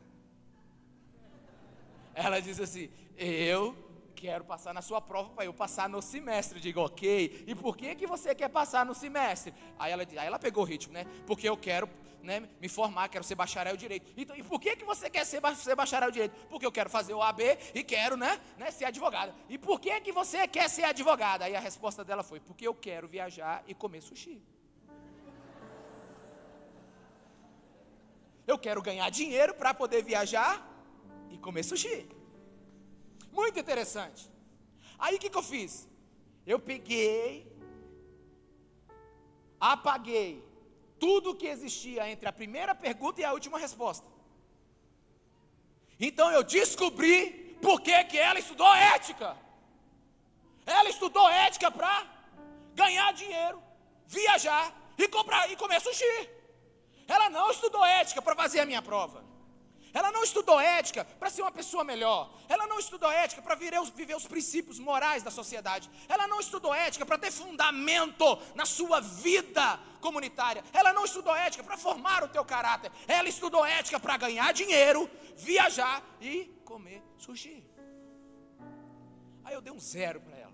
Ela disse assim, eu quero passar na sua prova para eu passar no semestre. Eu digo, ok, e por que você quer passar no semestre? Aí ela pegou o ritmo, né? Porque eu quero, né, me formar, quero ser bacharel em direito. Então, e por que você quer ser bacharel em direito? Porque eu quero fazer o AB e quero, né, ser advogada. E por que você quer ser advogada? Aí a resposta dela foi, porque eu quero viajar e comer sushi. Eu quero ganhar dinheiro para poder viajar e comer sushi. Muito interessante. Aí o que eu fiz? Eu peguei, apaguei tudo que existia entre a primeira pergunta e a última resposta. Então eu descobri por que ela estudou ética. Ela estudou ética para ganhar dinheiro, viajar e comprar e comer sushi. Ela não estudou ética para fazer a minha prova. Ela não estudou ética para ser uma pessoa melhor. Ela não estudou ética para viver os princípios morais da sociedade. Ela não estudou ética para ter fundamento na sua vida comunitária. Ela não estudou ética para formar o teu caráter. Ela estudou ética para ganhar dinheiro, viajar e comer sushi. Aí eu dei um 0 para ela.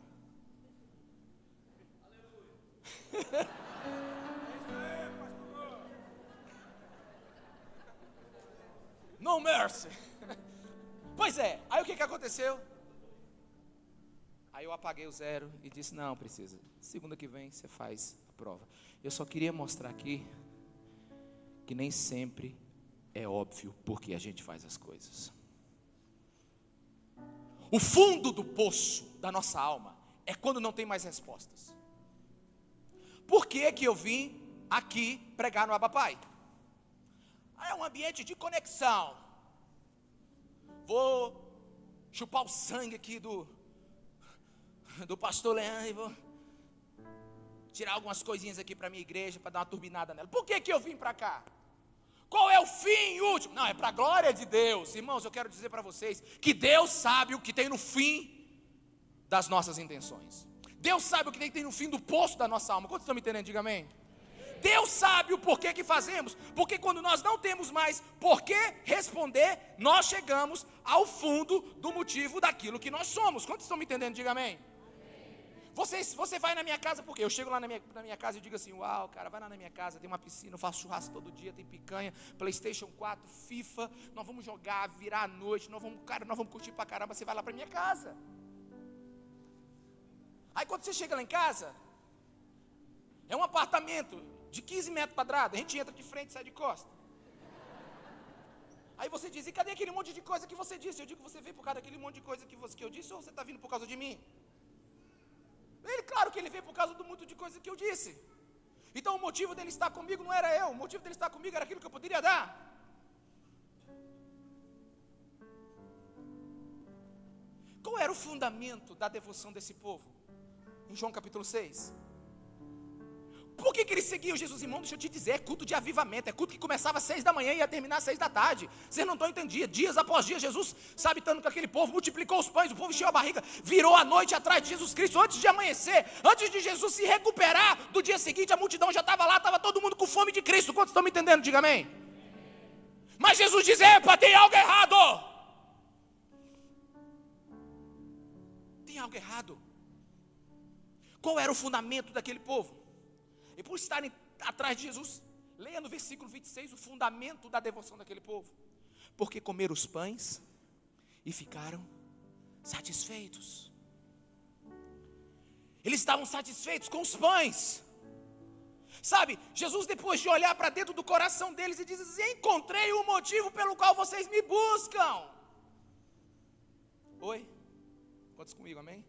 No mercy. Pois é, aí o que aconteceu? Aí eu apaguei o 0 e disse, não precisa, segunda que vem você faz a prova. Eu só queria mostrar aqui que nem sempre é óbvio porque a gente faz as coisas. O fundo do poço da nossa alma é quando não tem mais respostas. Por que que eu vim aqui pregar no Abapai? É um ambiente de conexão. Vou chupar o sangue aqui do pastor Leandro e vou tirar algumas coisinhas aqui para a minha igreja, para dar uma turbinada nela. Por que que eu vim para cá? Qual é o fim último? Não, é para a glória de Deus. Irmãos, eu quero dizer para vocês que Deus sabe o que tem no fim das nossas intenções. Deus sabe o que tem no fim do poço da nossa alma. Quantos estão me entendendo? Diga amém. Deus sabe o porquê que fazemos. Porque quando nós não temos mais por que responder, nós chegamos ao fundo do motivo daquilo que nós somos. Quantos estão me entendendo? Diga amém. Você vai na minha casa, porque eu chego lá na minha casa e digo assim, uau, cara, vai lá na minha casa, tem uma piscina, eu faço churrasco todo dia, tem picanha, PlayStation 4, FIFA, nós vamos jogar, virar a noite, nós vamos curtir pra caramba, você vai lá pra minha casa. Aí quando você chega lá em casa, é um apartamento de 15 metros quadrados, a gente entra de frente e sai de costa. Aí você diz, e cadê aquele monte de coisa que você disse? Eu digo, você veio por causa daquele monte de coisa que eu disse, ou você está vindo por causa de mim? Claro que ele veio por causa do monte de coisa que eu disse. Então o motivo dele estar comigo não era eu, o motivo dele estar comigo era aquilo que eu poderia dar. Qual era o fundamento da devoção desse povo? Em João capítulo 6. Por que eles seguiam Jesus? Irmão, deixa eu te dizer, é culto de avivamento, é culto que começava às 6 da manhã e ia terminar às 6 da tarde. Vocês não estão entendendo, dias após dias, Jesus, sabe, estando com aquele povo, multiplicou os pães, o povo encheu a barriga, virou a noite atrás de Jesus Cristo, antes de amanhecer, antes de Jesus se recuperar, do dia seguinte a multidão já estava lá, estava todo mundo com fome de Cristo. Quantos estão me entendendo? Diga amém. Mas Jesus diz, epa, tem algo errado. Tem algo errado. Qual era o fundamento daquele povo? E por estarem atrás de Jesus, leia no versículo 26 o fundamento da devoção daquele povo. Porque comeram os pães e ficaram satisfeitos. Eles estavam satisfeitos com os pães. Sabe, Jesus depois de olhar para dentro do coração deles e diz assim, encontrei o motivo pelo qual vocês me buscam. Oi? Quantos comigo, amém?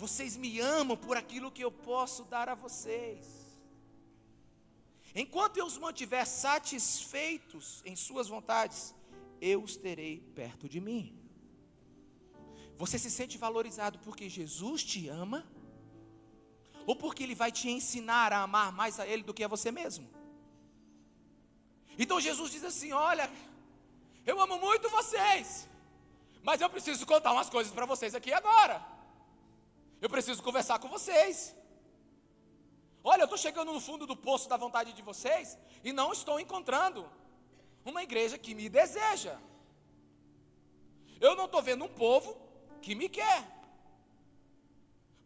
Vocês me amam por aquilo que eu posso dar a vocês. Enquanto eu os mantiver satisfeitos em suas vontades, eu os terei perto de mim. Você se sente valorizado porque Jesus te ama? Ou porque Ele vai te ensinar a amar mais a Ele do que a você mesmo? Então Jesus diz assim, olha, eu amo muito vocês, mas eu preciso contar umas coisas para vocês aqui agora. Eu preciso conversar com vocês. Olha, eu estou chegando no fundo do poço da vontade de vocês e não estou encontrando uma igreja que me deseja. Eu não estou vendo um povo que me quer.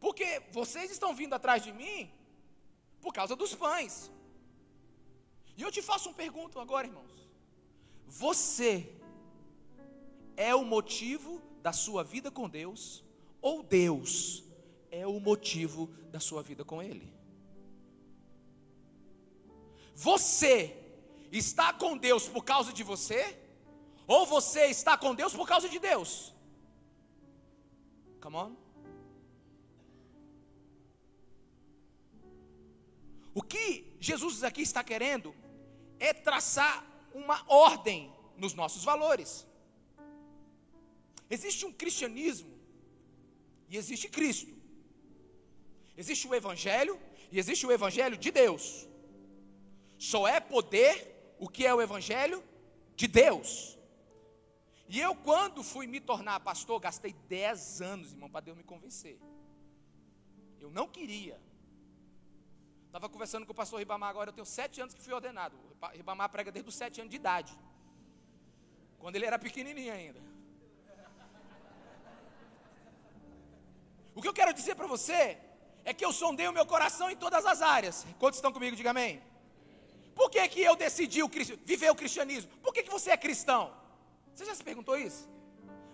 Porque vocês estão vindo atrás de mim por causa dos pães. E eu te faço uma pergunta agora, irmãos. Você é o motivo da sua vida com Deus ou Deus é o motivo da sua vida com Ele? Você está com Deus por causa de você? Ou você está com Deus por causa de Deus? Come on. O que Jesus aqui está querendo é traçar uma ordem nos nossos valores. Existe um cristianismo e existe Cristo. Existe o Evangelho e existe o Evangelho de Deus. Só é poder o que é o Evangelho de Deus. E eu, quando fui me tornar pastor, gastei 10 anos, irmão, para Deus me convencer. Eu não queria. Estava conversando com o pastor Ribamar agora, eu tenho 7 anos que fui ordenado. O Ribamar prega desde os 7 anos de idade. Quando ele era pequenininho ainda. O que eu quero dizer para você é que eu sondei o meu coração em todas as áreas. Quantos estão comigo? Diga amém. Por que que eu decidi viver o cristianismo? Por que que você é cristão? Você já se perguntou isso?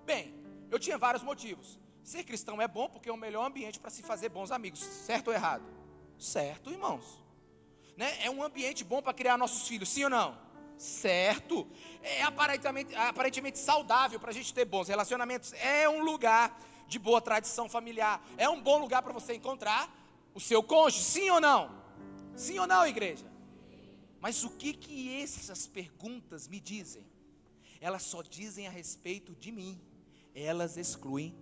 Bem, eu tinha vários motivos. Ser cristão é bom porque é o melhor ambiente para se fazer bons amigos. Certo ou errado? Certo, irmãos. Né? É um ambiente bom para criar nossos filhos, sim ou não? Certo. É aparentemente saudável para a gente ter bons relacionamentos. É um lugar de boa tradição familiar. É um bom lugar para você encontrar o seu cônjuge, sim ou não? Sim ou não, igreja? Mas o que essas perguntas me dizem? Elas só dizem a respeito de mim. Elas excluem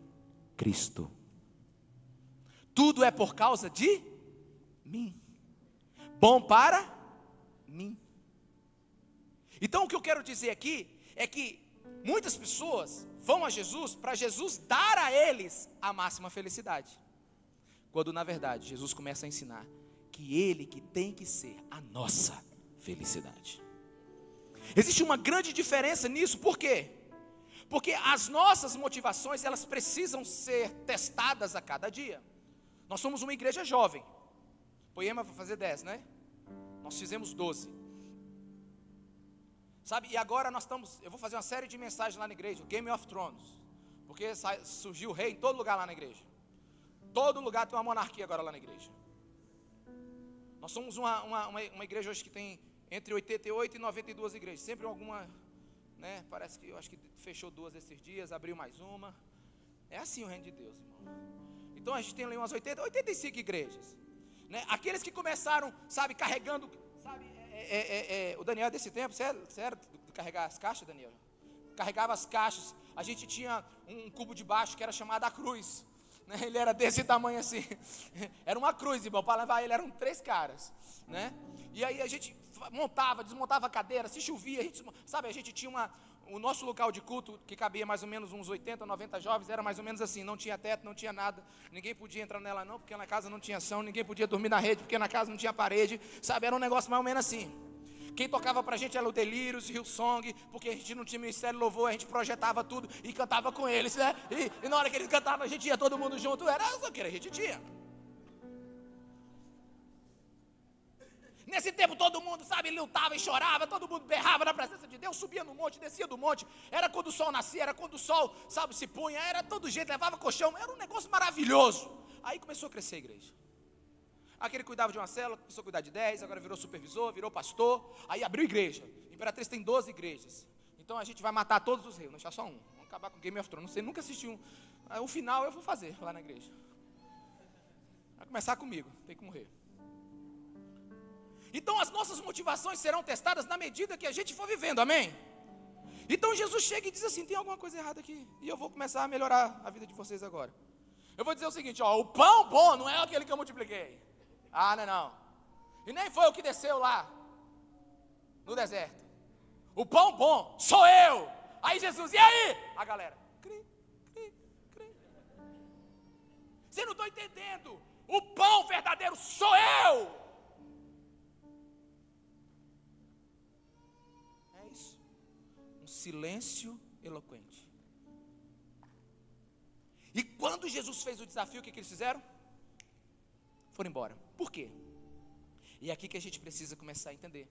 Cristo. Tudo é por causa de mim. Bom para mim. Então o que eu quero dizer aqui é que muitas pessoas vão a Jesus para Jesus dar a eles a máxima felicidade. Quando na verdade Jesus começa a ensinar que Ele que tem que ser a nossa felicidade. Existe uma grande diferença nisso, por quê? Porque as nossas motivações, elas precisam ser testadas a cada dia. Nós somos uma igreja jovem. Poema vai fazer 10, né? Nós fizemos 12. Sabe, e agora eu vou fazer uma série de mensagens lá na igreja, Game of Thrones. Porque surgiu o rei em todo lugar lá na igreja. Todo lugar tem uma monarquia agora lá na igreja. Nós somos uma igreja hoje que tem entre 88 e 92 igrejas. Sempre alguma, né? Parece que eu acho que fechou 2 esses dias, abriu mais uma. É assim o reino de Deus, irmão. Então a gente tem ali umas 85 igrejas, né? Aqueles que começaram, sabe, carregando, sabe, o Daniel é desse tempo, você era de carregar as caixas, Daniel? Carregava as caixas. A gente tinha um cubo de baixo que era chamado a cruz, né? Ele era desse tamanho assim. Era uma cruz, irmão, para levar ele eram 3 caras, né? E aí a gente montava, desmontava a cadeira, se chovia, a gente tinha o nosso local de culto, que cabia mais ou menos uns 80, 90 jovens, era mais ou menos assim, não tinha teto, não tinha nada, ninguém podia entrar nela não, porque na casa não tinha chão, ninguém podia dormir na rede, porque na casa não tinha parede, sabe, era um negócio mais ou menos assim. Quem tocava pra gente era o Delírios, Hillsong, porque a gente não tinha ministério de louvor, a gente projetava tudo e cantava com eles, né? E na hora que eles cantavam, a gente ia todo mundo junto, era só que a gente tinha. Nesse tempo todo mundo, sabe, lutava e chorava, todo mundo berrava na presença de Deus, subia no monte, descia do monte, era quando o sol nascia, era quando o sol, sabe, se punha, era todo jeito, levava colchão, era um negócio maravilhoso. Aí começou a crescer a igreja. Aquele cuidava de uma célula, começou a cuidar de 10, agora virou supervisor, virou pastor, aí abriu igreja. Imperatriz tem 12 igrejas, então a gente vai matar todos os reis, não deixar só um, vamos acabar com Game of Thrones, você nunca assistiu um, aí, o final eu vou fazer lá na igreja. Vai começar comigo, tem que morrer. Então as nossas motivações serão testadas na medida que a gente for vivendo, amém? Então Jesus chega e diz assim, tem alguma coisa errada aqui, e eu vou começar a melhorar a vida de vocês agora. Eu vou dizer o seguinte, ó, o pão bom não é aquele que eu multipliquei. Ah, não. E nem foi o que desceu lá no deserto. O pão bom sou eu. Aí Jesus, e aí? A galera, cri. Você não está entendendo. O pão verdadeiro sou eu. Silêncio eloquente. E quando Jesus fez o desafio, o que eles fizeram? Foram embora. Por quê? E é aqui que a gente precisa começar a entender.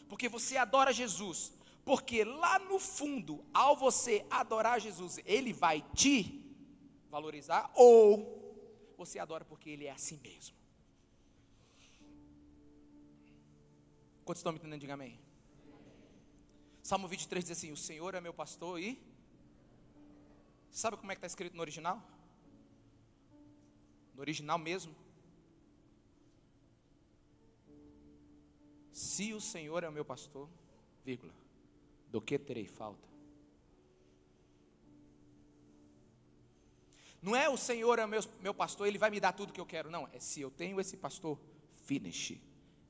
Porque você adora Jesus, porque lá no fundo, ao você adorar Jesus, Ele vai te valorizar, ou você adora porque Ele é assim mesmo. Quantos estão me entendendo? Diga amém. Salmo 23 diz assim, o Senhor é meu pastor e... Sabe como é que está escrito no original? No original mesmo. Se o Senhor é o meu pastor, vírgula, do que terei falta? Não é o Senhor é meu pastor, Ele vai me dar tudo que eu quero. Não, é se eu tenho esse pastor, finish,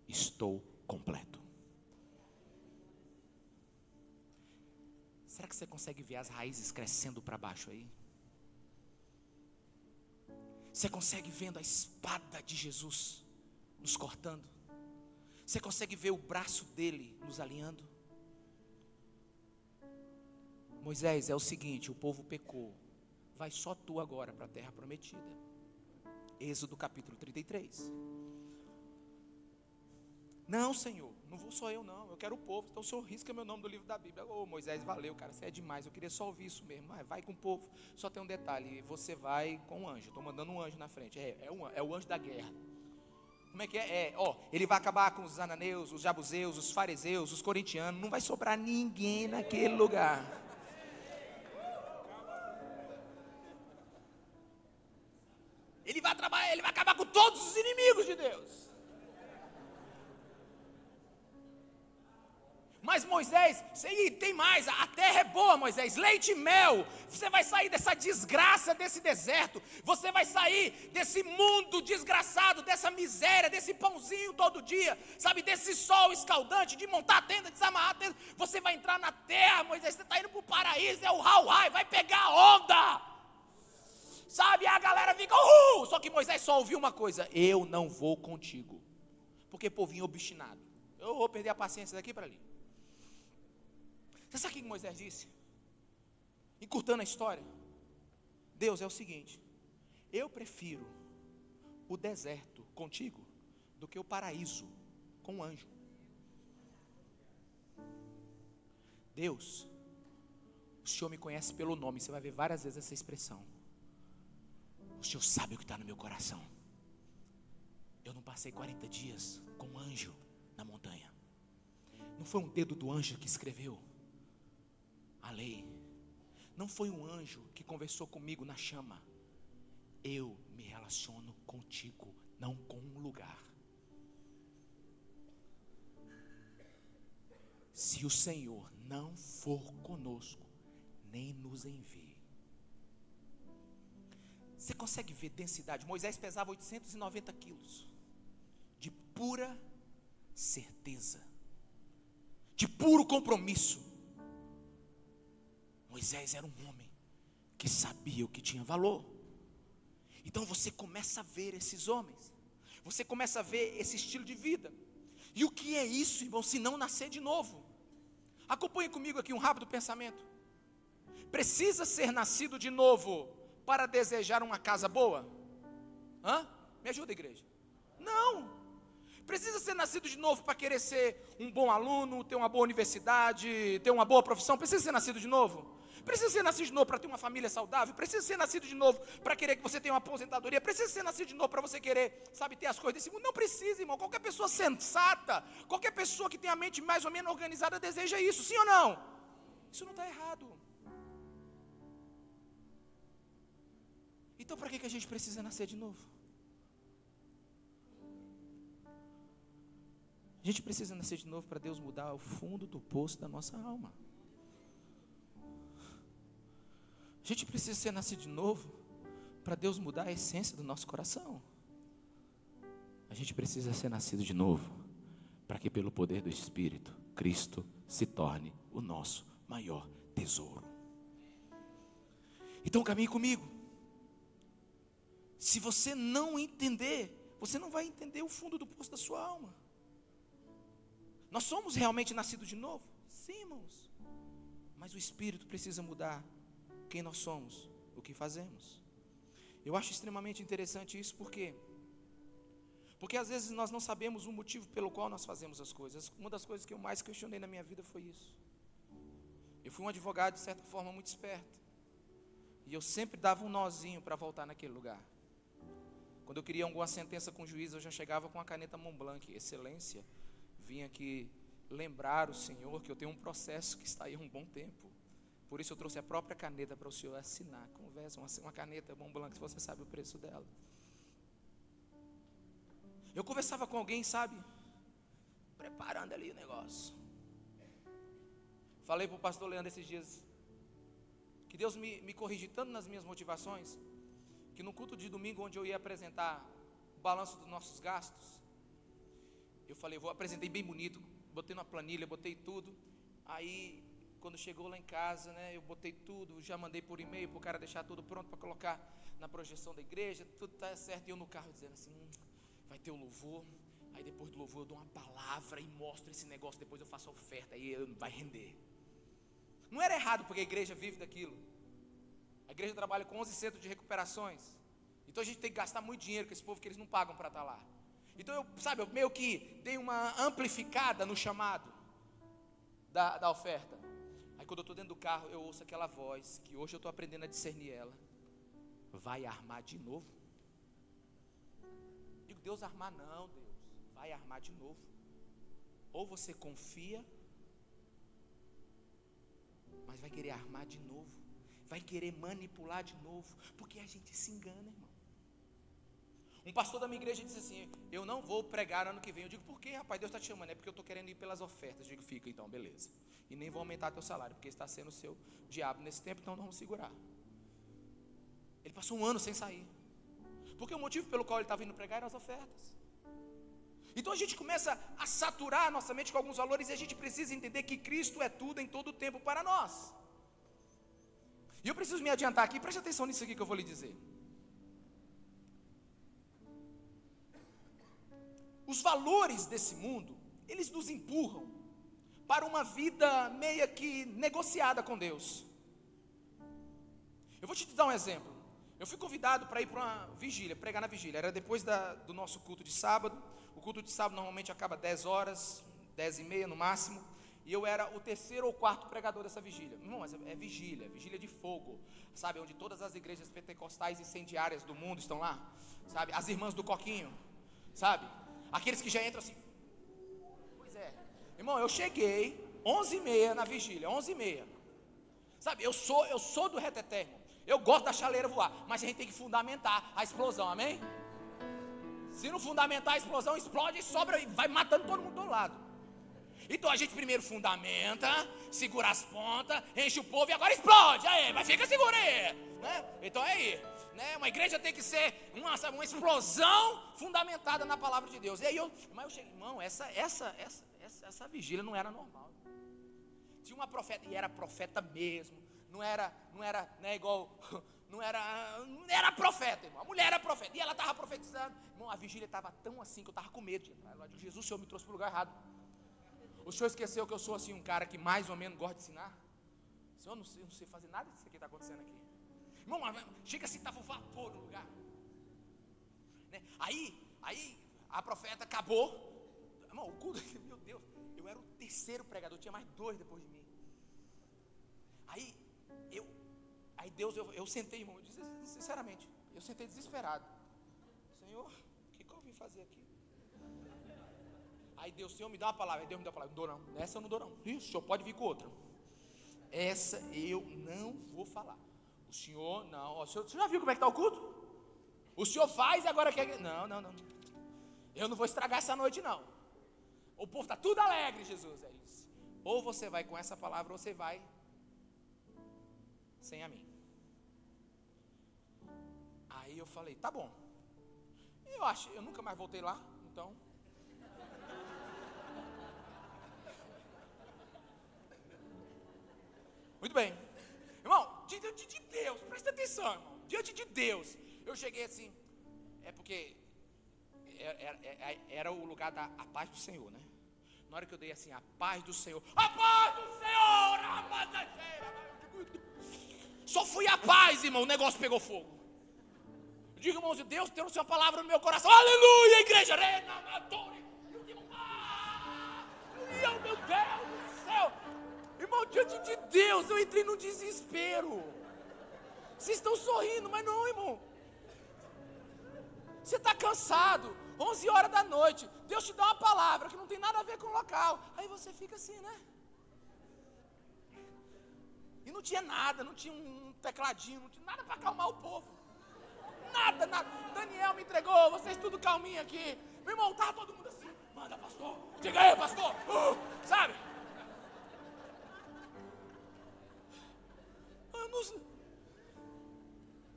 estou completo. Será que você consegue ver as raízes crescendo para baixo aí? Você consegue vendo a espada de Jesus nos cortando? Você consegue ver o braço dele nos alinhando? Moisés, é o seguinte, o povo pecou. Vai só tu agora para a terra prometida. Êxodo capítulo 33. Não, Senhor, não vou só eu não, eu quero o povo. Então o Senhor risca meu nome do livro da Bíblia. Ô Moisés, valeu, cara, você é demais, eu queria só ouvir isso mesmo. Mas vai com o povo. Só tem um detalhe, você vai com um anjo. Estou mandando um anjo na frente, é o anjo da guerra. Como é que é? Ele vai acabar com os ananeus, os jabuseus, os fariseus, os corintianos. Não vai sobrar ninguém naquele lugar. Ele vai trabalhar, ele vai acabar com todos os inimigos de Deus. Mas Moisés, tem mais, a terra é boa, Moisés, leite e mel. Você vai sair dessa desgraça, desse deserto. Você vai sair desse mundo desgraçado, dessa miséria, desse pãozinho todo dia, sabe, desse sol escaldante, de montar a tenda, desamarrar a tenda. Você vai entrar na terra, Moisés, você está indo para o paraíso, é o Hawaii, vai pegar a onda. Sabe, a galera fica, uhul. Só que Moisés só ouviu uma coisa: eu não vou contigo. Porque povinho obstinado. Eu vou perder a paciência daqui para ali. Você sabe o que Moisés disse? Encurtando a história, Deus, é o seguinte: eu prefiro o deserto contigo do que o paraíso com um anjo. Deus, o Senhor me conhece pelo nome. Você vai ver várias vezes essa expressão. O Senhor sabe o que está no meu coração. Eu não passei 40 dias com um anjo na montanha. Não foi um dedo do anjo que escreveu a lei. Não foi um anjo que conversou comigo na chama. Eu me relaciono contigo, não com um lugar. Se o Senhor não for conosco, nem nos envie. Você consegue ver densidade? Moisés pesava 890 quilos, de pura certeza, de puro compromisso. Moisés era um homem que sabia o que tinha valor. Então você começa a ver esses homens, você começa a ver esse estilo de vida. E o que é isso, irmão, se não nascer de novo? Acompanhe comigo aqui um rápido pensamento. Precisa ser nascido de novo para desejar uma casa boa? Me ajuda, igreja. Não. Precisa ser nascido de novo para querer ser um bom aluno, ter uma boa universidade, ter uma boa profissão? Precisa ser nascido de novo? Precisa ser nascido de novo para ter uma família saudável? Precisa ser nascido de novo para querer que você tenha uma aposentadoria? Precisa ser nascido de novo para você querer, sabe, ter as coisas desse mundo? Não precisa, irmão. Qualquer pessoa sensata, qualquer pessoa que tem a mente mais ou menos organizada deseja isso, sim ou não? Isso não está errado. Então para que a gente precisa nascer de novo? A gente precisa nascer de novo para Deus mudar o fundo do poço da nossa alma. A gente precisa ser nascido de novo para Deus mudar a essência do nosso coração. A gente precisa ser nascido de novo para que pelo poder do Espírito, Cristo se torne o nosso maior tesouro. Então caminhe comigo. Se você não entender, você não vai entender o fundo do poço da sua alma. Nós somos realmente nascidos de novo? Sim, irmãos. Mas o Espírito precisa mudar quem nós somos, o que fazemos. Eu acho extremamente interessante isso, porque às vezes nós não sabemos o motivo pelo qual nós fazemos as coisas. Uma das coisas que eu mais questionei na minha vida foi isso. Eu fui um advogado, de certa forma, muito esperto. E eu sempre dava um nozinho para voltar naquele lugar. Quando eu queria alguma sentença com o juiz, eu já chegava com a caneta Montblanc. Excelência, vim aqui lembrar o senhor que eu tenho um processo que está aí há um bom tempo. Por isso eu trouxe a própria caneta para o senhor assinar. Conversa, uma caneta Montblanc, se você sabe o preço dela. Eu conversava com alguém, sabe, preparando ali o negócio. Falei para o pastor Leandro esses dias, que Deus me corrige tanto nas minhas motivações, que no culto de domingo, onde eu ia apresentar o balanço dos nossos gastos, eu falei, apresentei bem bonito, botei numa planilha, botei tudo. Aí, quando chegou lá em casa, né, eu botei tudo, já mandei por e-mail para o cara deixar tudo pronto para colocar na projeção da igreja, tudo está certo. E eu no carro dizendo assim, vai ter o louvor, aí depois do louvor eu dou uma palavra e mostro esse negócio, depois eu faço a oferta, aí vai render. Não era errado, porque a igreja vive daquilo. A igreja trabalha com 11 centros de recuperações. Então a gente tem que gastar muito dinheiro com esse povo que eles não pagam para estar lá. Então eu meio que dei uma amplificada no chamado da oferta. Aí quando eu estou dentro do carro, eu ouço aquela voz, que hoje eu estou aprendendo a discernir ela. Vai armar de novo? Digo, Deus armar não, Deus. Vai armar de novo. Ou você confia, mas vai querer armar de novo. Vai querer manipular de novo. Porque a gente se engana, irmão. Um pastor da minha igreja disse assim: eu não vou pregar ano que vem. Eu digo, por quê, rapaz? Deus está te chamando. É porque eu estou querendo ir pelas ofertas. Eu digo, fica então, beleza. E nem vou aumentar teu salário, porque está sendo o seu diabo nesse tempo, então não vamos segurar. Ele passou um ano sem sair. Porque o motivo pelo qual ele estava indo pregar eram as ofertas. Então a gente começa a saturar a nossa mente com alguns valores, e a gente precisa entender que Cristo é tudo em todo o tempo para nós. E eu preciso me adiantar aqui, preste atenção nisso aqui que eu vou lhe dizer. Os valores desse mundo, eles nos empurram para uma vida meia que negociada com Deus. Eu vou te dar um exemplo. Eu fui convidado para ir para uma vigília, pregar na vigília. Era depois do nosso culto de sábado. O culto de sábado normalmente acaba 10 horas, 10h30 no máximo. E eu era o terceiro ou quarto pregador dessa vigília. Irmão, mas é vigília de fogo. Sabe, onde todas as igrejas pentecostais incendiárias do mundo estão lá. Sabe, as irmãs do coquinho. Sabe, aqueles que já entram assim. Pois é. Irmão, eu cheguei 11h30 na vigília, 11h30. Sabe, eu sou do reteté, irmão. Eu gosto da chaleira voar, mas a gente tem que fundamentar a explosão, amém? Se não fundamentar a explosão, explode e sobra e vai matando todo mundo do lado. Então a gente primeiro fundamenta, segura as pontas, enche o povo e agora explode. Aí, mas fica seguro aí, né? Então é aí, né? Uma igreja tem que ser uma explosão fundamentada na palavra de Deus. E aí eu cheguei, irmão, essa vigília não era normal. Tinha uma profeta, e era profeta mesmo. Não era igual, não era profeta, irmão. A mulher era profeta, e ela estava profetizando. Irmão, a vigília estava tão assim que eu estava com medo de entrar. Eu digo, Jesus, o Senhor me trouxe para o lugar errado. O Senhor esqueceu que eu sou assim um cara que mais ou menos gosta de ensinar? Senhor, eu não sei fazer nada disso que está acontecendo aqui. Irmão, chega assim, estava um vapor no lugar, né? Aí a profeta acabou. Irmão, o culto, meu Deus, eu era o terceiro pregador, tinha mais 2 depois de mim. Aí Deus, eu sentei, irmão, eu disse sinceramente, eu sentei desesperado. Senhor, o que eu vim fazer aqui? Aí Deus, Senhor, me dá uma palavra. Aí Deus me dá uma palavra, não dou não, essa eu não dou não. Ih, o senhor pode vir com outra. Essa eu não vou falar. O senhor, não, ó, o senhor já viu como é que está o culto? O senhor faz e agora quer... Não. Eu não vou estragar essa noite não. O povo está tudo alegre, Jesus. É isso. Ou você vai com essa palavra, ou você vai sem a mim. Aí eu falei, tá bom. Eu nunca mais voltei lá, então. Muito bem. Irmão, diante de Deus, presta atenção, irmão. Diante de Deus, eu cheguei assim, é porque era o lugar da a paz do Senhor, né? Na hora que eu dei assim, a paz do Senhor, a paz do Senhor, só fui a paz, irmão, o negócio pegou fogo. Eu digo, irmãos, Deus trouxe uma palavra no meu coração, aleluia, igreja, eu digo, meu Deus do céu. Irmão, diante de Deus, eu entrei no desespero. Vocês estão sorrindo, mas não, irmão. Você está cansado, 11 horas da noite, Deus te dá uma palavra que não tem nada a ver com o local. Aí você fica assim, né? E não tinha nada, não tinha um tecladinho, não tinha nada para acalmar o povo. Nada. Daniel me entregou, vocês tudo calminho aqui. Meu irmão, estava todo mundo assim, manda pastor, diga aí pastor, sabe?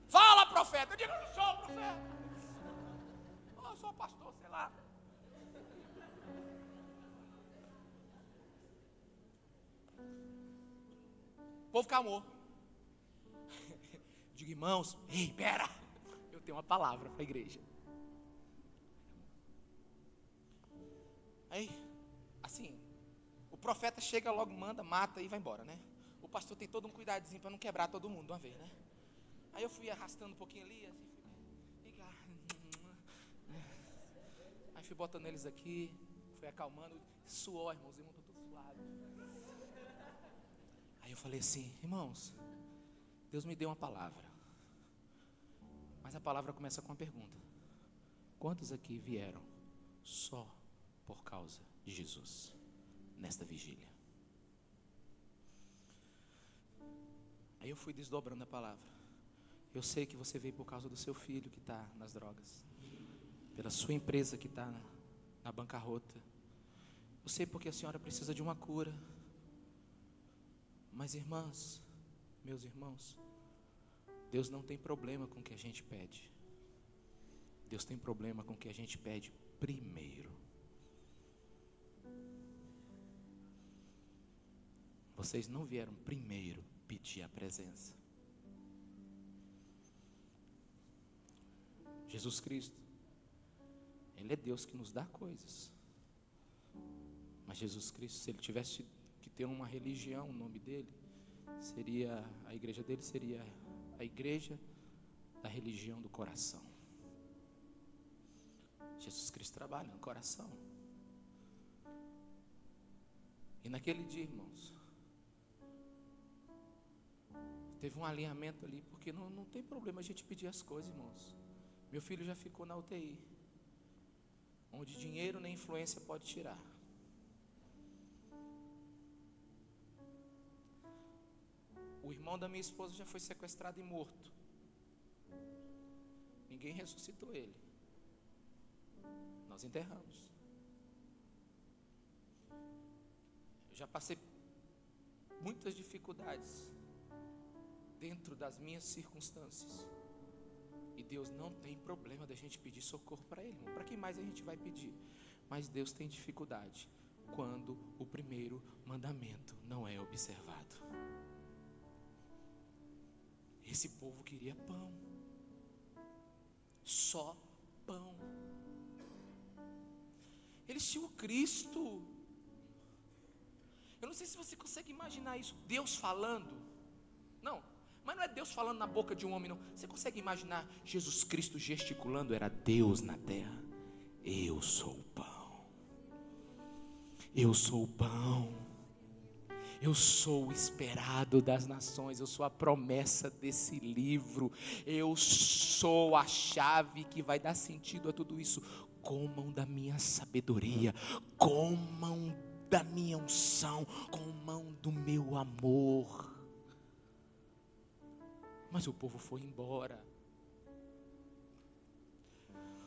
Fala profeta, eu digo, eu não sou profeta. Eu sou pastor, sei lá. O povo calmou. Digo, irmãos, ei, pera, eu tenho uma palavra para a igreja. Aí, assim, o profeta chega logo, manda, mata e vai embora, né? O pastor tem todo um cuidadinho para não quebrar todo mundo de uma vez, né? Aí eu fui arrastando um pouquinho ali, assim, Aí fui botando eles aqui, fui acalmando, suor, irmãos, estão todos suados. Aí eu falei assim, irmãos, Deus me deu uma palavra. Mas a palavra começa com uma pergunta. Quantos aqui vieram só por causa de Jesus nesta vigília? Aí eu fui desdobrando a palavra. Eu sei que você veio por causa do seu filho que está nas drogas, pela sua empresa que está na bancarrota. Eu sei porque a senhora precisa de uma cura. Mas irmãs, meus irmãos, Deus não tem problema com o que a gente pede. Deus tem problema com o que a gente pede primeiro. Vocês não vieram primeiro pedir a presença. Jesus Cristo, Ele é Deus que nos dá coisas. Mas Jesus Cristo, se Ele tivesse que ter uma religião, o nome dele, a igreja dele seria a igreja da religião do coração. Jesus Cristo trabalha no coração. E naquele dia, irmãos, teve um alinhamento ali, porque não tem problema a gente pedir as coisas, irmãos. Meu filho já ficou na UTI, onde dinheiro nem influência pode tirar. O irmão da minha esposa já foi sequestrado e morto. Ninguém ressuscitou ele. Nós enterramos. Eu já passei muitas dificuldades dentro das minhas circunstâncias. E Deus não tem problema da gente pedir socorro para Ele. Para quem mais a gente vai pedir? Mas Deus tem dificuldade quando o primeiro mandamento não é observado. Esse povo queria pão. Só pão. Eles tinham Cristo. Eu não sei se você consegue imaginar isso. Deus falando. Não, mas não é Deus falando na boca de um homem, não. Você consegue imaginar Jesus Cristo gesticulando? Era Deus na terra. Eu sou o pão. Eu sou o pão. Eu sou o esperado das nações. Eu sou a promessa desse livro. Eu sou a chave que vai dar sentido a tudo isso. Comam da minha sabedoria. Comam da minha unção. Comam do meu amor. Mas o povo foi embora.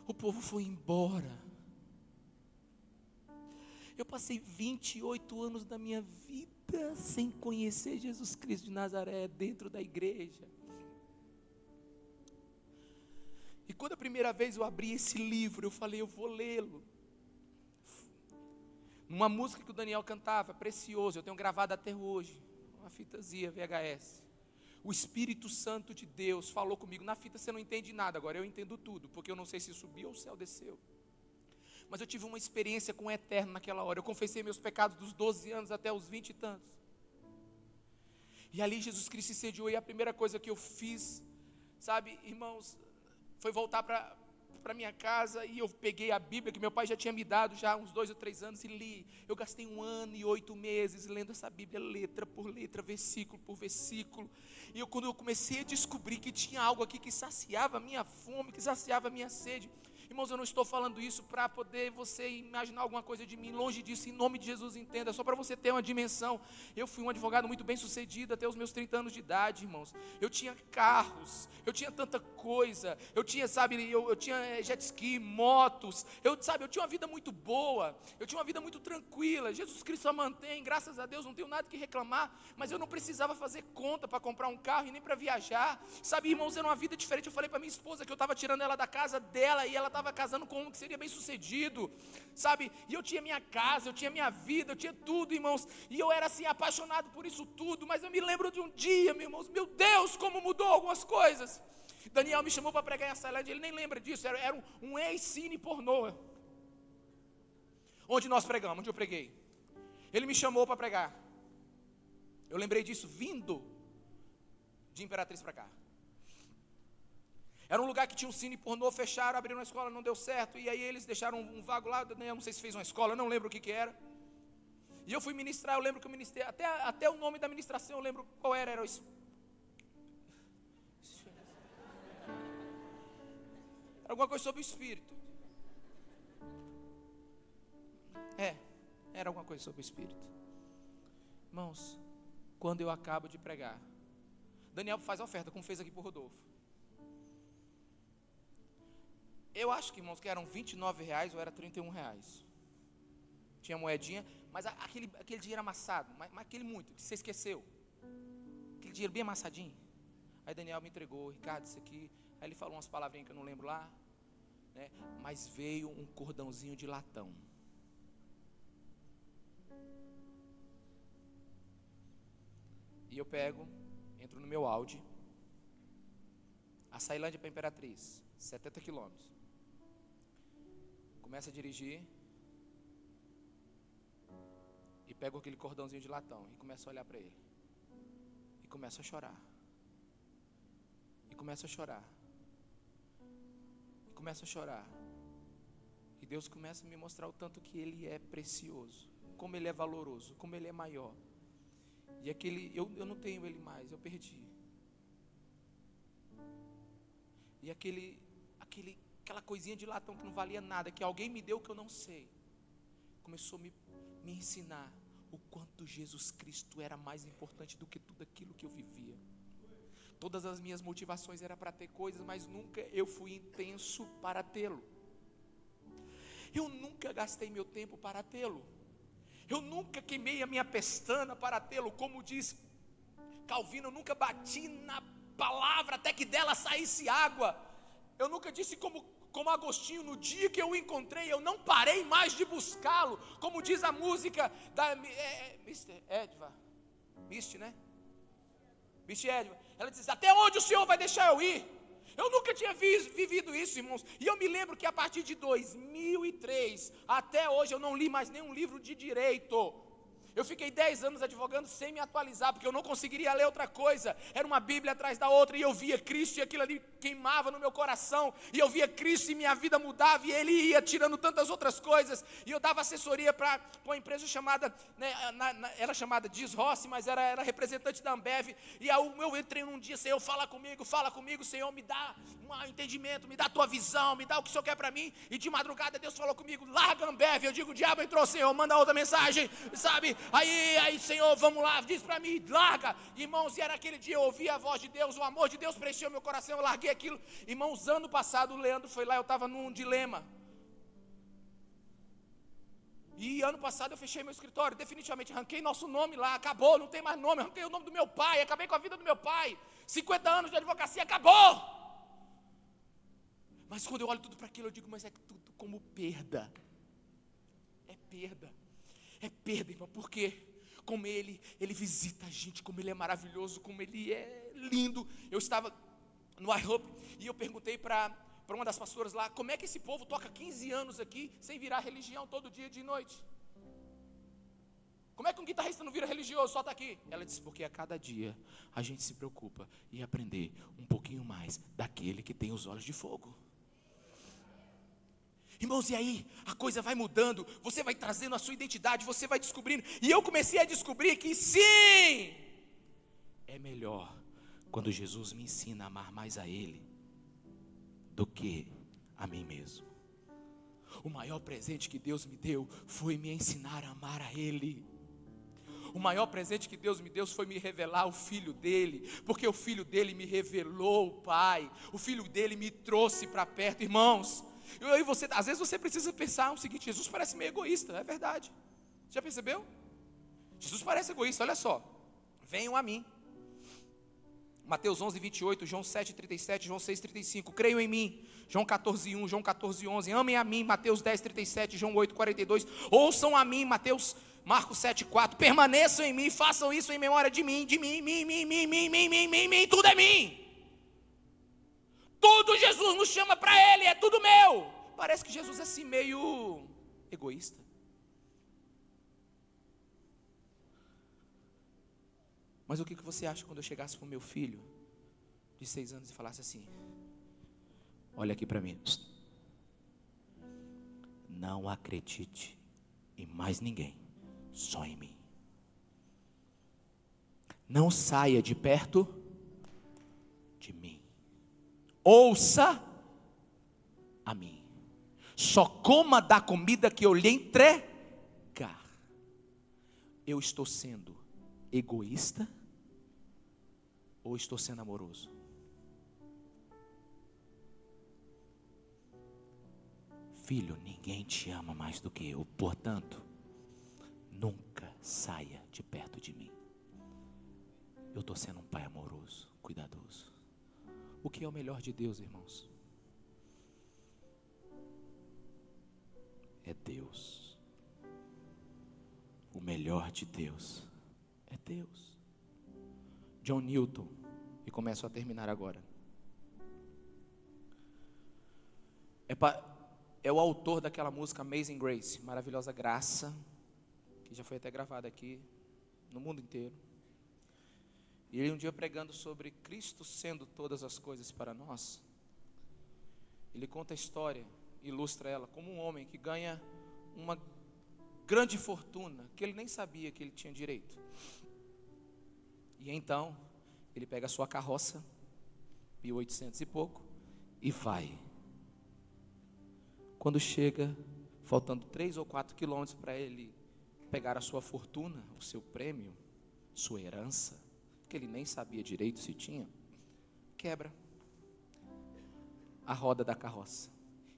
O povo foi embora. Eu passei 28 anos da minha vida sem conhecer Jesus Cristo de Nazaré dentro da igreja. E quando a primeira vez eu abri esse livro, eu falei, eu vou lê-lo. Uma música que o Daniel cantava, Precioso, eu tenho gravado até hoje, uma fitazinha VHS. O Espírito Santo de Deus falou comigo. Na fita você não entende nada, agora eu entendo tudo, porque eu não sei se subiu ou o céu desceu. Mas eu tive uma experiência com o Eterno naquela hora. Eu confessei meus pecados dos 12 anos até os 20 e tantos. E ali Jesus Cristo se sediou, e a primeira coisa que eu fiz, sabe, irmãos, foi voltar para minha casa, e eu peguei a Bíblia que meu pai já tinha me dado já há uns 2 ou 3 anos e li. Eu gastei 1 ano e 8 meses lendo essa Bíblia letra por letra, versículo por versículo. E quando eu comecei a descobrir que tinha algo aqui que saciava a minha fome, que saciava a minha sede. Irmãos, eu não estou falando isso para poder você imaginar alguma coisa de mim, longe disso, em nome de Jesus, entenda, só para você ter uma dimensão. Eu fui um advogado muito bem sucedido até os meus 30 anos de idade, irmãos. Eu tinha carros, eu tinha tanta coisa, eu tinha, sabe, eu tinha jet ski, motos, eu tinha uma vida muito boa, eu tinha uma vida muito tranquila. Jesus Cristo a mantém, graças a Deus, não tenho nada que reclamar, mas eu não precisava fazer conta para comprar um carro e nem para viajar, sabe, irmãos, era uma vida diferente. Eu falei para minha esposa que eu estava tirando ela da casa dela e ela estava casando com um que seria bem sucedido, sabe, e eu tinha minha casa, eu tinha minha vida, eu tinha tudo, irmãos, e eu era assim apaixonado por isso tudo. Mas eu me lembro de um dia, meus irmãos, meu Deus, como mudou algumas coisas. Daniel me chamou para pregar em Açailândia, ele nem lembra disso, era um ex-cine pornô, onde nós pregamos, onde eu preguei. Ele me chamou para pregar, eu lembrei disso vindo de Imperatriz para cá. Era um lugar que tinha um cine pornô, fecharam, abriram uma escola, não deu certo. E aí eles deixaram um vago lá, eu não sei se fez uma escola, não lembro o que era. E eu fui ministrar, eu lembro que eu ministrei, até o nome da ministração eu lembro qual era o... Era alguma coisa sobre o Espírito. Era alguma coisa sobre o Espírito. Irmãos, quando eu acabo de pregar, Daniel faz a oferta, como fez aqui para o Rodolfo. Eu acho que, irmãos, que eram R$29 ou era R$31. Tinha moedinha, mas aquele dinheiro amassado, mas aquele muito, que você esqueceu. Aquele dinheiro bem amassadinho. Aí Daniel me entregou, Ricardo, isso aqui. Aí ele falou umas palavrinhas que eu não lembro lá, né? Mas veio um cordãozinho de latão. E eu pego, entro no meu Audi, a Açailândia para Imperatriz, 70 quilômetros. Começo a dirigir e pego aquele cordãozinho de latão e começo a olhar para ele. E começo a chorar. E começo a chorar. E começo a chorar. E Deus começa a me mostrar o tanto que Ele é precioso, como Ele é valoroso, como Ele é maior. E eu não tenho Ele mais, eu perdi. E aquela coisinha de latão que não valia nada, que alguém me deu que eu não sei, começou a me ensinar o quanto Jesus Cristo era mais importante do que tudo aquilo que eu vivia. Todas as minhas motivações eram para ter coisas, mas nunca eu fui intenso para tê-lo. Eu nunca gastei meu tempo para tê-lo. Eu nunca queimei a minha pestana para tê-lo. Como diz Calvino, eu nunca bati na palavra até que dela saísse água. Eu nunca disse como Agostinho, no dia que eu o encontrei, eu não parei mais de buscá-lo. Como diz a música da Mr. Edva, Misty, né? Misty Edva. Ela diz, até onde o Senhor vai deixar eu ir? Eu nunca tinha vivido isso, irmãos. E eu me lembro que a partir de 2003 até hoje eu não li mais nenhum livro de direito. Eu fiquei 10 anos advogando sem me atualizar, porque eu não conseguiria ler outra coisa. Era uma Bíblia atrás da outra, e eu via Cristo, e aquilo ali queimava no meu coração. E eu via Cristo, e minha vida mudava, e Ele ia tirando tantas outras coisas. E eu dava assessoria para uma empresa chamada, né, era chamada Diz Rossi, mas era representante da Ambev. E eu entrei num dia, Senhor, fala comigo, Senhor, me dá um entendimento, me dá a tua visão, me dá o que o Senhor quer para mim. E de madrugada Deus falou comigo, larga a Ambev. Eu digo, o diabo entrou, Senhor, manda outra mensagem, sabe? Aí, Senhor, vamos lá, diz para mim, larga. Irmãos, e era aquele dia, eu ouvi a voz de Deus, o amor de Deus preencheu meu coração, eu larguei aquilo. Irmãos, ano passado o Leandro foi lá, eu estava num dilema. E ano passado eu fechei meu escritório, definitivamente arranquei nosso nome lá, acabou, não tem mais nome, arranquei o nome do meu pai, acabei com a vida do meu pai. 50 anos de advocacia, acabou. Mas quando eu olho tudo para aquilo, eu digo, mas é tudo como perda. É perda. É perda, irmão, porque como ele visita a gente, como Ele é maravilhoso, como Ele é lindo. Eu estava no iHope e eu perguntei para uma das pastoras lá, como é que esse povo toca 15 anos aqui, sem virar religião todo dia de noite? Como é que um guitarrista não vira religioso, só está aqui? Ela disse, porque a cada dia a gente se preocupa em aprender um pouquinho mais daquele que tem os olhos de fogo. Irmãos, e aí a coisa vai mudando, você vai trazendo a sua identidade, você vai descobrindo, e eu comecei a descobrir que sim, é melhor quando Jesus me ensina a amar mais a Ele do que a mim mesmo. O maior presente que Deus me deu foi me ensinar a amar a Ele. O maior presente que Deus me deu foi me revelar o Filho dEle, porque o Filho dEle me revelou o Pai, o Filho dEle me trouxe para perto. Irmãos, às vezes você precisa pensar o seguinte, Jesus parece meio egoísta, é verdade. Já percebeu? Jesus parece egoísta, olha só. Venham a mim. Mateus 11, 28, João 7, 37, João 6, 35. Creiam em mim. João 14, 1, João 14, 11. Amem a mim. Mateus 10, 37, João 8, 42. Ouçam a mim. Marcos 7, 4. Permaneçam em mim. Façam isso em memória de mim. De mim, mim. Tudo é mim. Tudo Jesus nos chama para Ele. É tudo meu. Parece que Jesus é assim meio egoísta. Mas o que você acha quando eu chegasse para o meu filho de 6 anos e falasse assim, olha aqui para mim. Não acredite em mais ninguém, só em mim. Não saia de perto de mim. Ouça a mim. Só coma da comida que eu lhe entregar. Eu estou sendo egoísta ou estou sendo amoroso? Filho, ninguém te ama mais do que eu, portanto, nunca saia de perto de mim. Eu estou sendo um pai amoroso, cuidadoso. O que é o melhor de Deus, irmãos? É Deus. O melhor de Deus é Deus. John Newton, e começo a terminar agora. É o autor daquela música Amazing Grace, Maravilhosa Graça, que já foi até gravada aqui no mundo inteiro. E ele um dia pregando sobre Cristo sendo todas as coisas para nós, ele conta a história, ilustra ela como um homem que ganha uma grande fortuna, que ele nem sabia que ele tinha direito. E então, ele pega a sua carroça, 1800 e pouco, e vai. Quando chega, faltando 3 ou 4 quilômetros para ele pegar a sua fortuna, o seu prêmio, sua herança, que ele nem sabia direito se tinha, quebra a roda da carroça.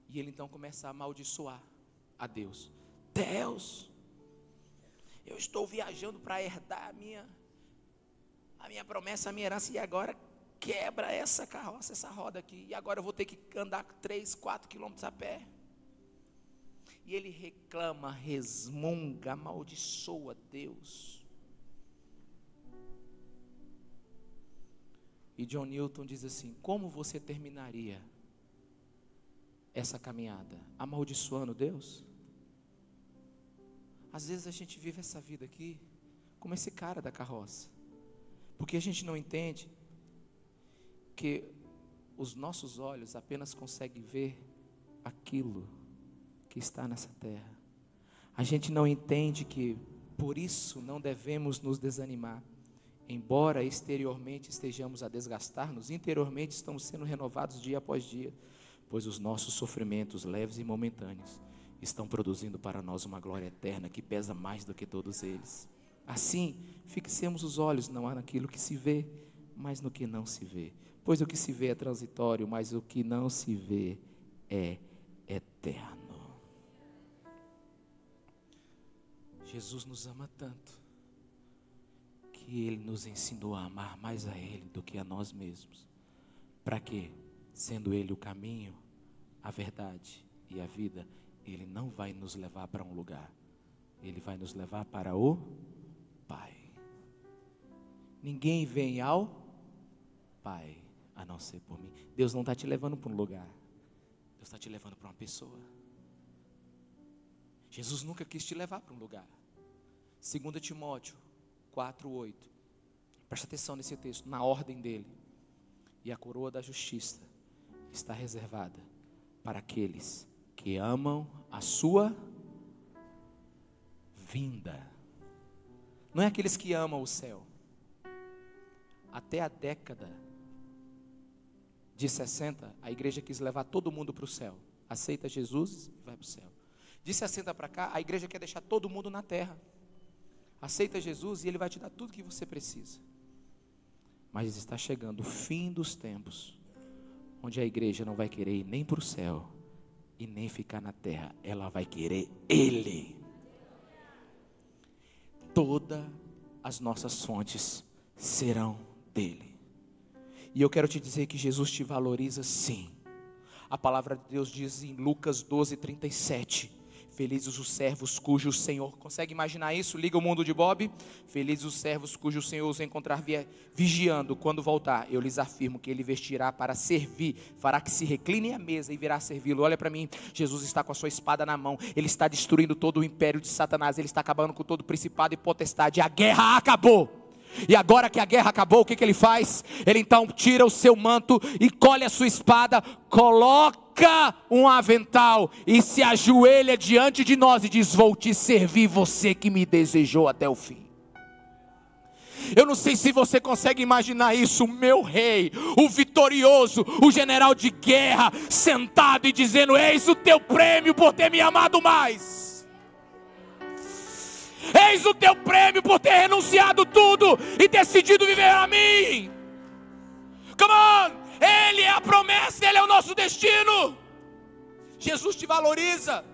E ele então começa a amaldiçoar a Deus. Deus, eu estou viajando para herdar a minha promessa, a minha herança, e agora quebra essa carroça, essa roda aqui, e agora eu vou ter que andar 3, 4 quilômetros a pé. E ele reclama, resmunga, amaldiçoa Deus. E John Newton diz assim: como você terminaria essa caminhada? Amaldiçoando Deus? Às vezes a gente vive essa vida aqui como esse cara da carroça, porque a gente não entende que os nossos olhos apenas conseguem ver aquilo que está nessa terra. A gente não entende que por isso não devemos nos desanimar. Embora exteriormente estejamos a desgastar-nos, interiormente estamos sendo renovados dia após dia, pois os nossos sofrimentos leves e momentâneos estão produzindo para nós uma glória eterna que pesa mais do que todos eles. Assim, fixemos os olhos não naquilo que se vê, mas no que não se vê, pois o que se vê é transitório, mas o que não se vê é eterno. Jesus nos ama tanto que Ele nos ensinou a amar mais a Ele do que a nós mesmos. Para quê? Sendo Ele o caminho, a verdade e a vida, Ele não vai nos levar para um lugar, Ele vai nos levar para o Pai. Ninguém vem ao Pai a não ser por mim. Deus não está te levando para um lugar, Deus está te levando para uma pessoa. Jesus nunca quis te levar para um lugar. 2 Timóteo 4:8. Presta atenção nesse texto, na ordem dele. E a coroa da justiça está reservada para aqueles que amam a sua vinda. Não é aqueles que amam o céu. Até a década de 60, a igreja quis levar todo mundo para o céu. Aceita Jesus e vai para o céu. De 60 para cá, a igreja quer deixar todo mundo na terra. Aceita Jesus e Ele vai te dar tudo que você precisa. Mas está chegando o fim dos tempos, onde a igreja não vai querer ir nem para o céu e nem ficar na terra. Ela vai querer Ele. Todas as nossas fontes serão dele. E eu quero te dizer que Jesus te valoriza sim. A palavra de Deus diz em Lucas 12:37: felizes os servos cujo Senhor... Consegue imaginar isso? Liga o mundo de Bob. Felizes os servos cujo Senhor os encontrar vigiando. Quando voltar, eu lhes afirmo que Ele vestirá para servir, fará que se recline à mesa e virá servi-lo. Olha para mim, Jesus está com a sua espada na mão. Ele está destruindo todo o império de Satanás. Ele está acabando com todo o principado e potestade. A guerra acabou. E agora que a guerra acabou, o que ele faz? Ele então tira o seu manto e colhe a sua espada, coloca um avental e se ajoelha diante de nós e diz: vou te servir, você que me desejou até o fim. Eu não sei se você consegue imaginar isso, o meu rei, o vitorioso, o general de guerra, sentado e dizendo: eis o teu prêmio por ter me amado mais. Eis o teu prêmio por ter renunciado tudo e decidido viver a mim. Come on! Ele é a promessa, Ele é o nosso destino. Jesus te valoriza.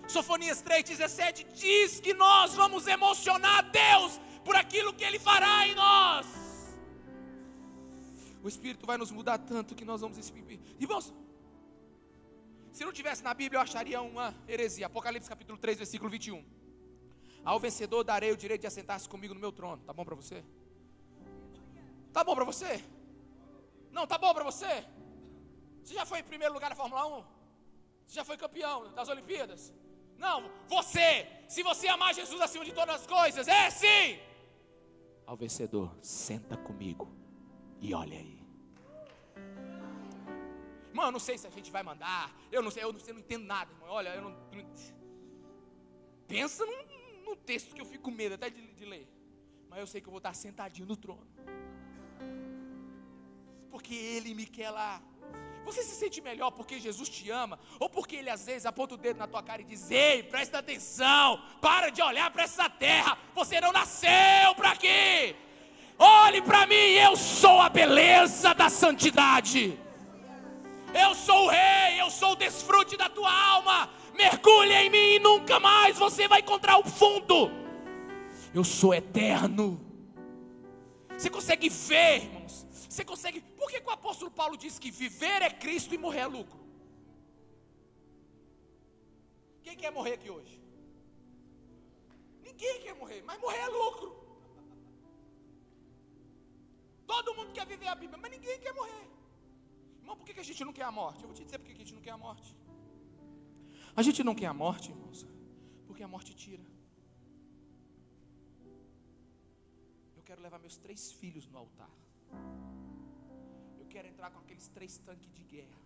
Sofonias 3,17 diz que nós vamos emocionar Deus por aquilo que Ele fará em nós. O Espírito vai nos mudar tanto que nós vamos... Irmãos, se não tivesse na Bíblia eu acharia uma heresia. Apocalipse capítulo 3, versículo 21. Ao vencedor darei o direito de assentar-se comigo no meu trono. Tá bom para você? Tá bom para você? Não, tá bom para você? Você já foi em primeiro lugar na Fórmula 1? Você já foi campeão das Olimpíadas? Não, você, se você amar Jesus acima de todas as coisas, é sim. Ao vencedor, senta comigo e olha aí. Irmão, eu não sei se a gente vai mandar, eu não não entendo nada, irmão. Olha, eu não pensa num texto que eu fico com medo até de ler. Mas eu sei que eu vou estar sentadinho no trono, porque Ele me quer lá. Você se sente melhor porque Jesus te ama, ou porque Ele às vezes aponta o dedo na tua cara e diz: ei, presta atenção, para de olhar para essa terra, você não nasceu para aqui, olhe para mim, eu sou a beleza da santidade, eu sou o rei, eu sou o desfrute da tua alma, mergulhe em mim e nunca mais você vai encontrar o fundo, eu sou eterno. Você consegue ver, irmãos? Você consegue... Por que o apóstolo Paulo diz que viver é Cristo e morrer é lucro? Quem quer morrer aqui hoje? Ninguém quer morrer, mas morrer é lucro. Todo mundo quer viver a Bíblia, mas ninguém quer morrer. Irmão, por que a gente não quer a morte? Eu vou te dizer por que a gente não quer a morte. A gente não quer a morte, irmãos, porque a morte tira. Eu quero levar meus 3 filhos no altar. Eu quero entrar com aqueles 3 tanques de guerra.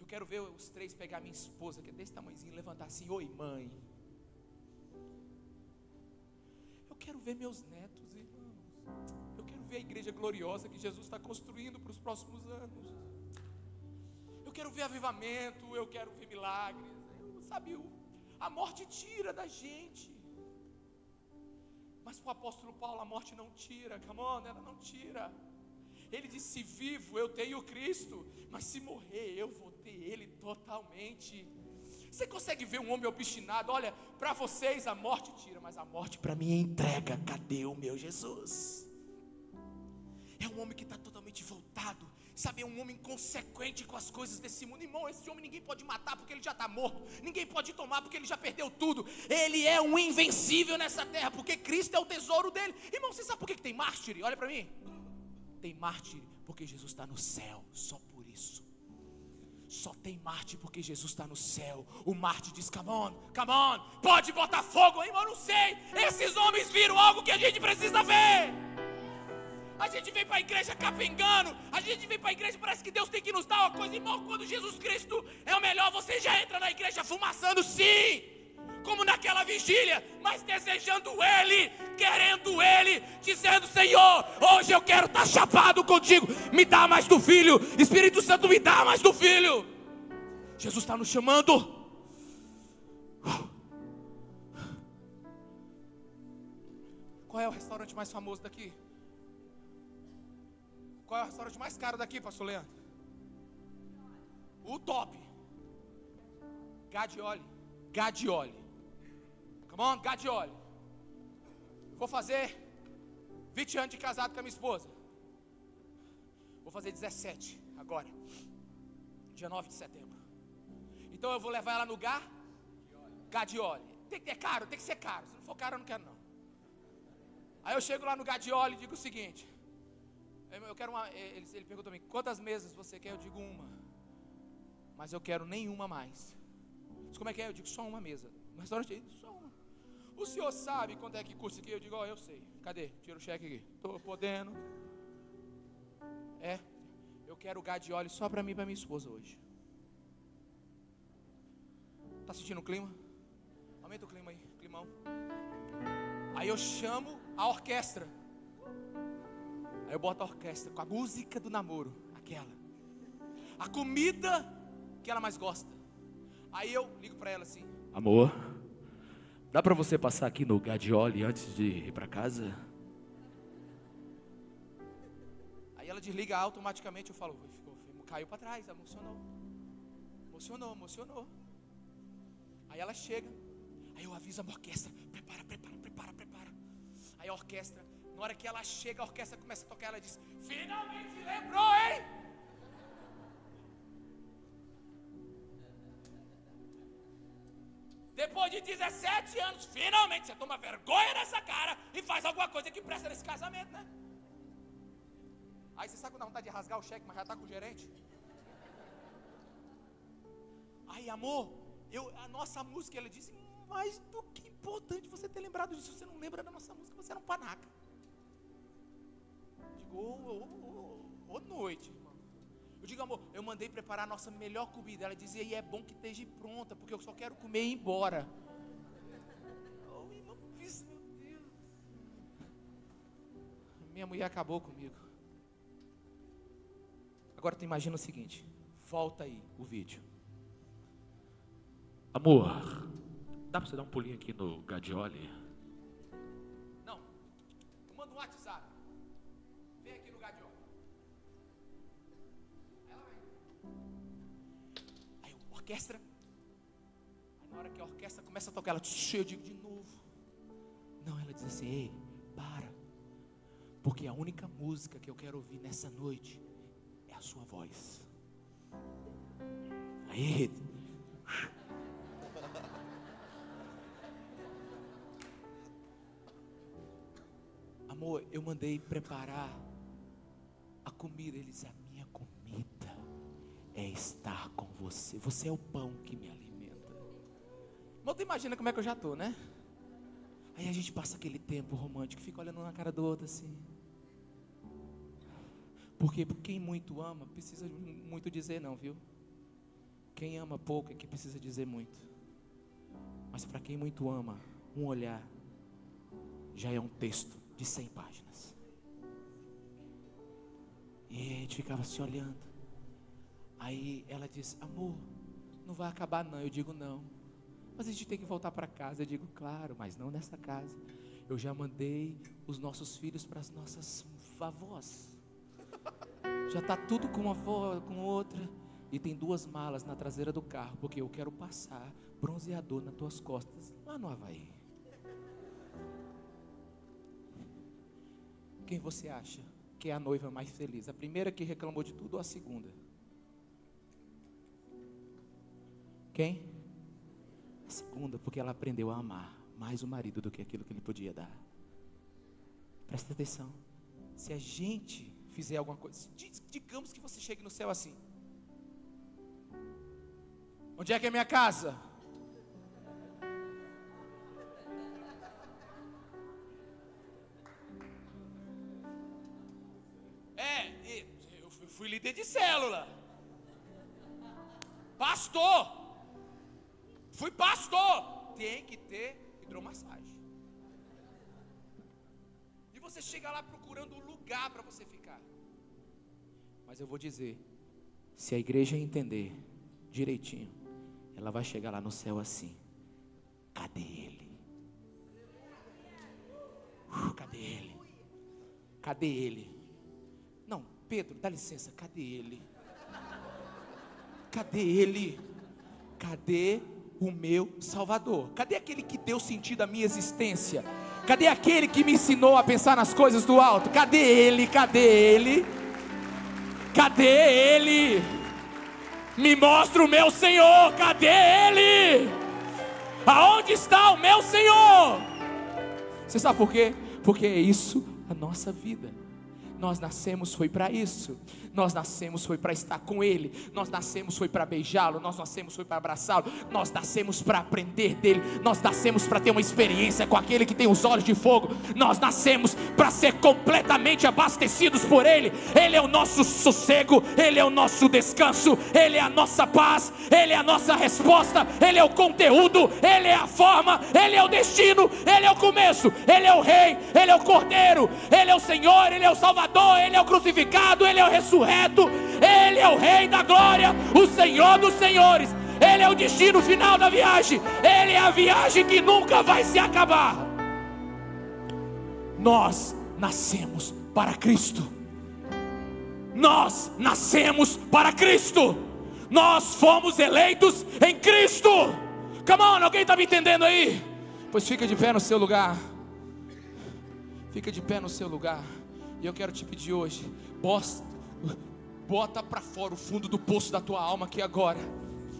Eu quero ver os 3 pegar minha esposa, que é desse tamanhozinho, e levantar assim: oi mãe. Eu quero ver meus netos, irmãos. Eu quero ver a igreja gloriosa que Jesus está construindo para os próximos anos. Eu quero ver avivamento, eu quero ver milagres. A morte tira da gente. Mas para o apóstolo Paulo a morte não tira, come on, ela não tira. Ele disse: se vivo eu tenho Cristo, mas se morrer eu vou ter Ele totalmente. Você consegue ver um homem obstinado? Olha, para vocês a morte tira, mas a morte para mim é entrega. Cadê o meu Jesus? É um homem que está totalmente voltado, sabe, é um homem consequente com as coisas desse mundo. Irmão, esse homem ninguém pode matar porque ele já está morto, ninguém pode tomar porque ele já perdeu tudo. Ele é um invencível nessa terra, porque Cristo é o tesouro dele. Irmão, você sabe por que tem mártire? Olha para mim. Tem mártire porque Jesus está no céu, só por isso. Só tem mártire porque Jesus está no céu. O mártire diz: come on, pode botar fogo, irmão, eu não sei. Esses homens viram algo que a gente precisa ver. A gente vem para a igreja capengando, a gente vem para a igreja, parece que Deus tem que nos dar uma coisa. Irmão, quando Jesus Cristo é o melhor, você já entra na igreja fumaçando, sim, como naquela vigília, mas desejando Ele, querendo Ele, dizendo: Senhor, hoje eu quero estar chapado contigo, me dá mais do Filho, Espírito Santo, me dá mais do Filho. Jesus está nos chamando. Qual é o restaurante mais famoso daqui? Qual é o restaurante mais caro daqui, pastor Leandro? O top. Gadioli. Come on, Gadioli. Vou fazer 20 anos de casado com a minha esposa. Vou fazer 17 agora, dia 9 de setembro. Então eu vou levar ela no Gadioli. Tem que ser caro, tem que ser caro. Se não for caro eu não quero não. Aí eu chego lá no Gadioli e digo o seguinte: eu quero uma. Ele perguntou a mim: quantas mesas você quer? Eu digo uma. Mas eu quero nenhuma mais. Diz: como é que é? Eu digo: só uma mesa. No restaurante, só uma. o senhor sabe quanto é que custa aqui? Eu digo, eu sei. Cadê? Tira o cheque aqui. Estou podendo. Eu quero gá de óleo só para mim e para minha esposa hoje. Tá sentindo o clima? Aumenta o clima aí, climão. Aí eu chamo a orquestra. Aí eu boto a orquestra com a música do namoro, aquela. A comida que ela mais gosta. Aí eu ligo para ela assim: amor, dá para você passar aqui no Gadioli antes de ir para casa? Aí ela desliga automaticamente. Eu falo, caiu para trás, emocionou. Aí ela chega, aí eu aviso a orquestra: prepara. Aí a orquestra, na hora que ela chega, a orquestra começa a tocar. Ela diz: finalmente lembrou, hein? Depois de 17 anos, finalmente você toma vergonha nessa cara e faz alguma coisa que presta nesse casamento, né? Aí você sabe quando dá vontade de rasgar o cheque, mas já está com o gerente? Aí, amor, a nossa música, ela disse: mais do que importante você ter lembrado disso. Você não lembra da nossa música, você era um panaca. Eu digo, ô noite, irmão. Eu digo, amor, eu mandei preparar a nossa melhor comida. Ela dizia: e é bom que esteja pronta, porque eu só quero comer e ir embora. Meu Deus. Minha mulher acabou comigo. Agora tu imagina o seguinte: volta aí o vídeo. Amor, dá pra você dar um pulinho aqui no Gadioli? Não, eu mando um WhatsApp. Vem aqui no Gadioli. Aí ela vem. Aí a orquestra. Aí na hora que a orquestra começa a tocar, ela eu digo de novo. Não, ela diz assim: ei, para. Porque a única música que eu quero ouvir nessa noite é a sua voz. Aí, amor, eu mandei preparar a comida. Ele disse: a minha comida é estar com você. Você é o pão que me alimenta. Mas tu imagina como é que eu já estou, né? Aí a gente passa aquele tempo romântico, fica olhando na cara do outro assim. Porque quem muito ama, precisa muito dizer não, viu? Quem ama pouco é que precisa dizer muito. Mas para quem muito ama, um olhar já é um texto de 100 páginas. E a gente ficava se olhando. Aí ela disse: amor, não vai acabar não. Eu digo: não, mas a gente tem que voltar para casa. Eu digo: claro, mas não nessa casa. Eu já mandei os nossos filhos para as nossas avós. Já está tudo com uma avó, com outra. E tem 2 malas na traseira do carro, porque eu quero passar bronzeador nas tuas costas lá no Havaí. Quem você acha que é a noiva mais feliz? A primeira que reclamou de tudo ou a segunda? Quem? A segunda, porque ela aprendeu a amar mais o marido do que aquilo que ele podia dar. Presta atenção. Se a gente fizer alguma coisa, digamos que você chegue no céu assim: onde é que é minha casa? Eu fui líder de célula, pastor, fui pastor. Tem que ter hidromassagem. E você chega lá procurando um lugar para você ficar. Mas eu vou dizer, se a igreja entender direitinho, ela vai chegar lá no céu assim: cadê ele? Cadê ele? Cadê ele? Não, Pedro, dá licença, cadê ele? Cadê ele? Cadê o meu Salvador? Cadê aquele que deu sentido à minha existência? Cadê aquele que me ensinou a pensar nas coisas do alto? Cadê ele? Cadê ele? Cadê ele? Me mostra o meu Senhor. Cadê ele? Aonde está o meu Senhor? Você sabe por quê? Porque é isso a nossa vida. Nós nascemos foi para isso. Nós nascemos foi para estar com Ele. Nós nascemos foi para beijá-lo. Nós nascemos foi para abraçá-lo. Nós nascemos para aprender dele. Nós nascemos para ter uma experiência com aquele que tem os olhos de fogo. Nós nascemos para ser completamente abastecidos por Ele. Ele é o nosso sossego, Ele é o nosso descanso, Ele é a nossa paz, Ele é a nossa resposta, Ele é o conteúdo, Ele é a forma, Ele é o destino, Ele é o começo, Ele é o Rei, Ele é o Cordeiro, Ele é o Senhor, Ele é o Salvador, Ele é o crucificado, Ele é o ressurreto, Ele é o Rei da glória, o Senhor dos senhores. Ele é o destino final da viagem. Ele é a viagem que nunca vai se acabar. Nós nascemos para Cristo. Nós nascemos para Cristo. Nós fomos eleitos em Cristo. Come on, alguém está me entendendo aí? Pois fica de pé no seu lugar. Fica de pé no seu lugar. E eu quero te pedir hoje, bota para fora o fundo do poço da tua alma aqui agora.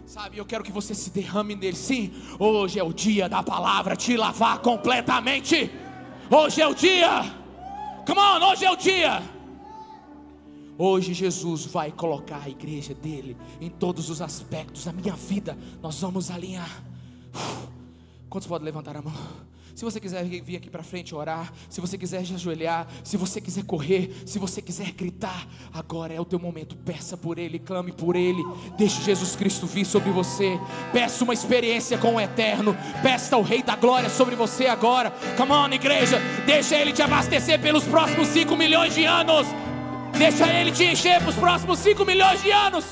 Sabe, eu quero que você se derrame nele. Sim, hoje é o dia da palavra te lavar completamente. Hoje é o dia. Come on, hoje é o dia. Hoje Jesus vai colocar a igreja dele em todos os aspectos da minha vida. Nós vamos alinhar. Quantos podem levantar a mão? Se você quiser vir aqui para frente orar, se você quiser ajoelhar, se você quiser correr, se você quiser gritar, agora é o teu momento. Peça por Ele, clame por Ele. Deixe Jesus Cristo vir sobre você. Peça uma experiência com o Eterno. Peça o Rei da Glória sobre você agora. Come on, igreja. Deixa Ele te abastecer pelos próximos 5 milhões de anos. Deixa Ele te encher para os próximos 5 milhões de anos.